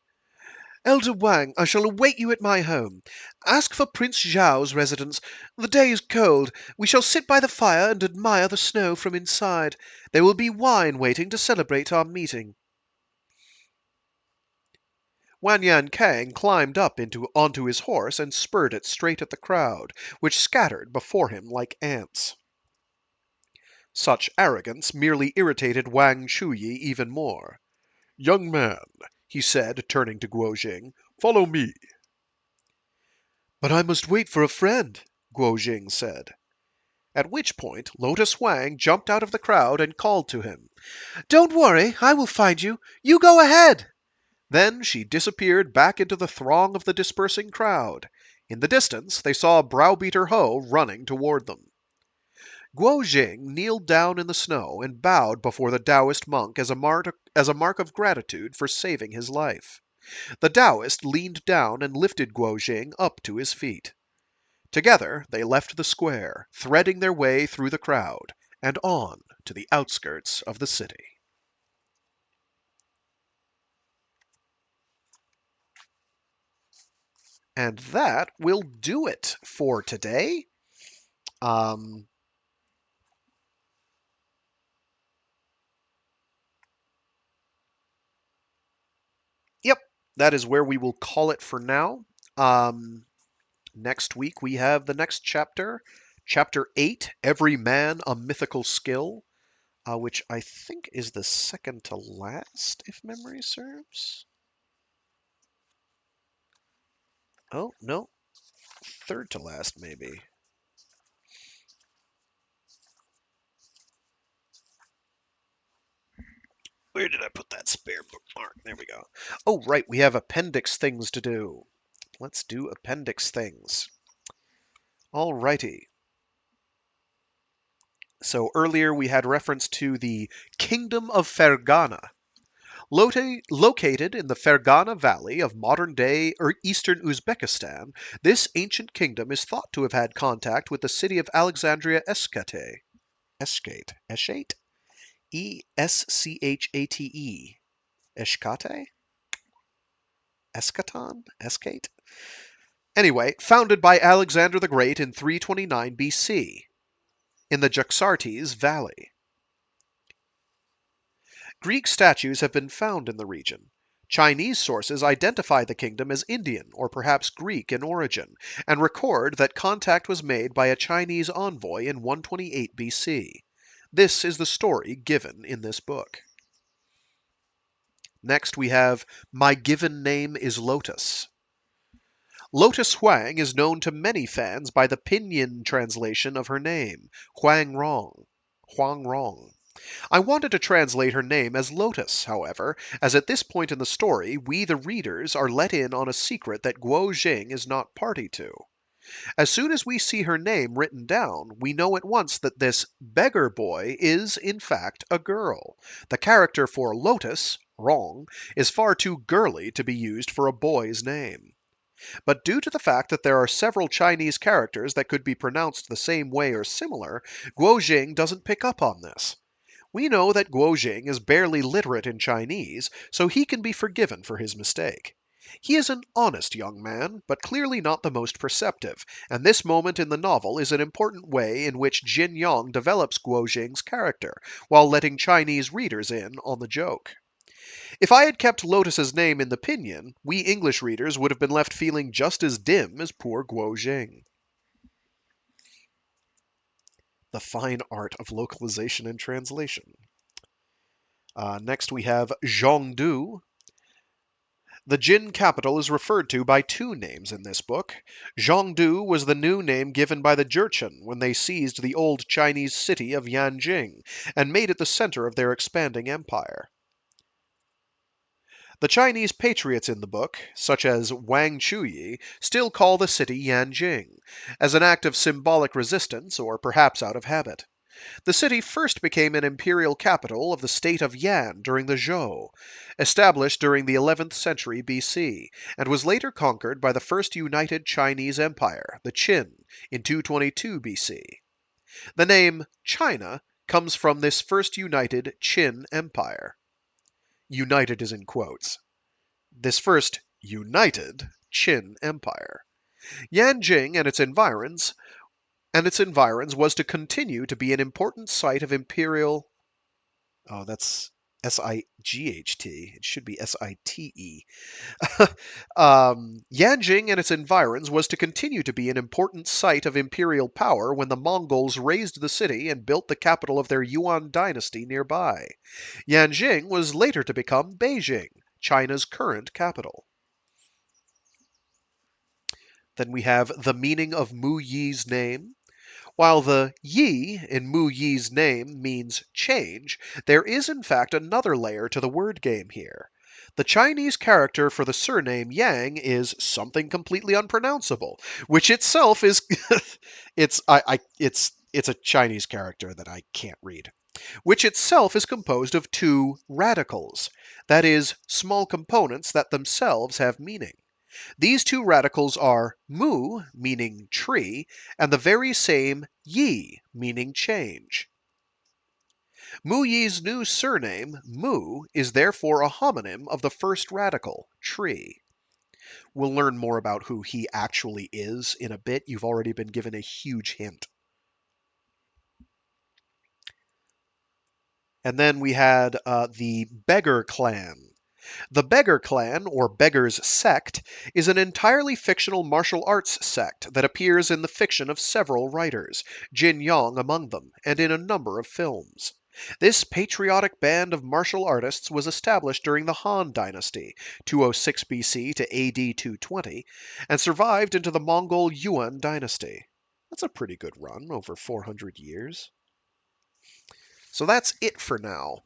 Elder Wang, I shall await you at my home. Ask for Prince Zhao's residence. The day is cold. We shall sit by the fire and admire the snow from inside. There will be wine waiting to celebrate our meeting. Wanyan Kang climbed up onto his horse and spurred it straight at the crowd, which scattered before him like ants. Such arrogance merely irritated Wang Chuyi even more. "Young man," he said, turning to Guo Jing, "follow me." "But I must wait for a friend," Guo Jing said. At which point Lotus Wang jumped out of the crowd and called to him, "Don't worry, I will find you. You go ahead." Then she disappeared back into the throng of the dispersing crowd. In the distance they saw Browbeater Ho running toward them. Guo Jing kneeled down in the snow and bowed before the Taoist monk as a mark of gratitude for saving his life. The Taoist leaned down and lifted Guo Jing up to his feet. Together they left the square, threading their way through the crowd, and on to the outskirts of the city. And that will do it for today. Um, yep, that is where we will call it for now. Next week we have the next chapter, Chapter 8, Every Man a Mythical Skill, which I think is the second to last, if memory serves. Oh, no, third to last, maybe. Where did I put that spare bookmark? There we go. Oh, right, we have appendix things to do. Let's do appendix things. Alrighty. So earlier we had reference to the Kingdom of Fergana. Located in the Fergana Valley of modern-day eastern Uzbekistan, this ancient kingdom is thought to have had contact with the city of Alexandria Eskate. Eskate? Eshate? E-S-C-H-A-T-E. Eshkate? Eschaton? Eskate? Anyway, founded by Alexander the Great in 329 BC, in the Jaxartes Valley. Greek statues have been found in the region. Chinese sources identify the kingdom as Indian or perhaps Greek in origin, and record that contact was made by a Chinese envoy in 128 BC. This is the story given in this book. Next we have My Given Name is Lotus. Lotus Huang is known to many fans by the pinyin translation of her name, Huang Rong. Huang Rong. I wanted to translate her name as Lotus, however, as at this point in the story, we the readers are let in on a secret that Guo Jing is not party to. As soon as we see her name written down, we know at once that this beggar boy is, in fact, a girl. The character for Lotus, Rong, is far too girly to be used for a boy's name. But due to the fact that there are several Chinese characters that could be pronounced the same way or similar, Guo Jing doesn't pick up on this. We know that Guo Jing is barely literate in Chinese, so he can be forgiven for his mistake. He is an honest young man, but clearly not the most perceptive, and this moment in the novel is an important way in which Jin Yong develops Guo Jing's character, while letting Chinese readers in on the joke. If I had kept Lotus's name in the pinyin, we English readers would have been left feeling just as dim as poor Guo Jing. The fine art of localization and translation. Next we have Zhongdu. The Jin capital is referred to by two names in this book. Zhongdu was the new name given by the Jurchen when they seized the old Chinese city of Yanjing and made it the center of their expanding empire. The Chinese patriots in the book, such as Wang Chuyi, still call the city Yanjing, as an act of symbolic resistance or perhaps out of habit. The city first became an imperial capital of the state of Yan during the Zhou, established during the 11th century BC, and was later conquered by the First United Chinese Empire, the Qin, in 222 BC. The name China comes from this First United Qin Empire. United is in quotes. This first united Qin Empire. Yanjing and its environs was to continue to be an important site of imperial. Oh, that's Sight. It should be Site. Yanjing and its environs was to continue to be an important site of imperial power when the Mongols razed the city and built the capital of their Yuan dynasty nearby. Yanjing was later to become Beijing, China's current capital. Then we have the meaning of Mu Yi's name. While the Yi in Mu Yi's name means change, there is in fact another layer to the word game here. The Chinese character for the surname Yang is something completely unpronounceable, which itself is it's a Chinese character that I can't read, which itself is composed of two radicals, that is, small components that themselves have meaning. These two radicals are mu, meaning tree, and the very same yi, meaning change. Mu Yi's new surname, Mu, is therefore a homonym of the first radical, tree. We'll learn more about who he actually is in a bit. You've already been given a huge hint. And then we had the Beggar Clan. The Beggar Clan, or Beggar's Sect, is an entirely fictional martial arts sect that appears in the fiction of several writers, Jin Yong among them, and in a number of films. This patriotic band of martial artists was established during the Han Dynasty, 206 BC to AD 220, and survived into the Mongol Yuan Dynasty. That's a pretty good run, over 400 years. So that's it for now.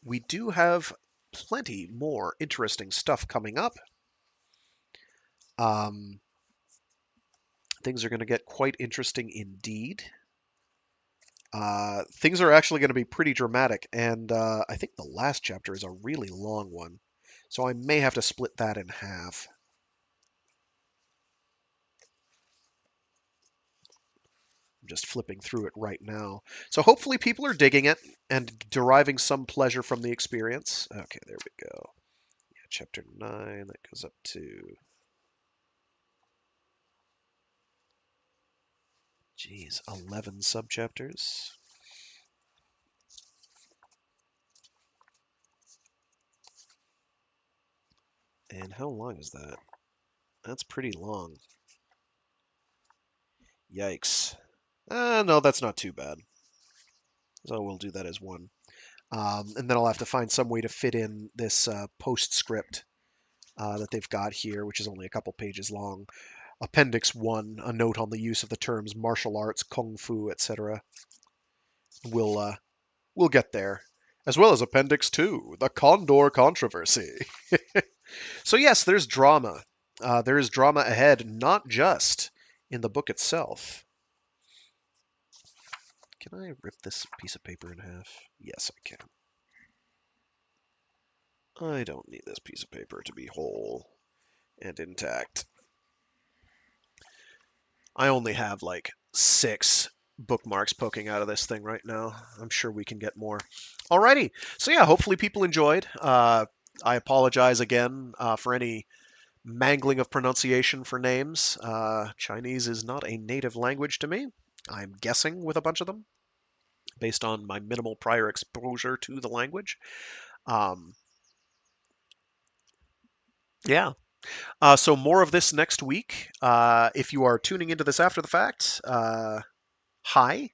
We do have plenty more interesting stuff coming up. Things are going to get quite interesting indeed. Things are actually going to be pretty dramatic, and I think the last chapter is a really long one, so I may have to split that in half. I'm just flipping through it right now. So hopefully people are digging it and deriving some pleasure from the experience. Okay, there we go. Yeah, chapter 9, that goes up to... Geez, 11 subchapters. And how long is that? That's pretty long. Yikes. No, that's not too bad. So we'll do that as one. And then I'll have to find some way to fit in this postscript that they've got here, which is only a couple pages long. Appendix 1, a note on the use of the terms martial arts, kung fu, etc. We'll get there. As well as Appendix 2, the Condor controversy. So yes, there's drama. There is drama ahead, not just in the book itself. Can I rip this piece of paper in half? Yes, I can. I don't need this piece of paper to be whole and intact. I only have like 6 bookmarks poking out of this thing right now. I'm sure we can get more. Alrighty. So yeah, hopefully people enjoyed. I apologize again for any mangling of pronunciation for names. Chinese is not a native language to me. I'm guessing with a bunch of them based on my minimal prior exposure to the language. Yeah. So more of this next week. If you are tuning into this after the fact, hi.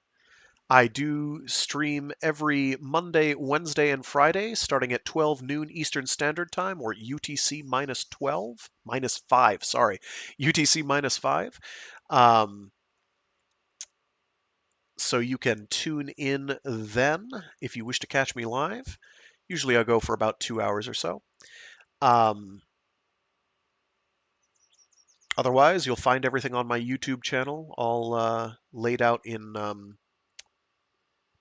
I do stream every Monday, Wednesday, and Friday starting at 12 noon Eastern Standard Time, or UTC minus 12, minus 5, sorry, UTC minus 5. So you can tune in then if you wish to catch me live. Usually I go for about 2 hours or so. Otherwise, you'll find everything on my YouTube channel, all laid out in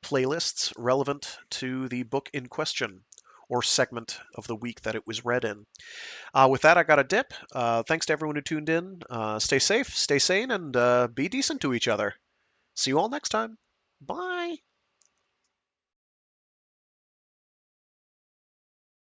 playlists relevant to the book in question or segment of the week that it was read in. With that, I got a dip. Thanks to everyone who tuned in. Stay safe, stay sane, and be decent to each other. See you all next time. Bye.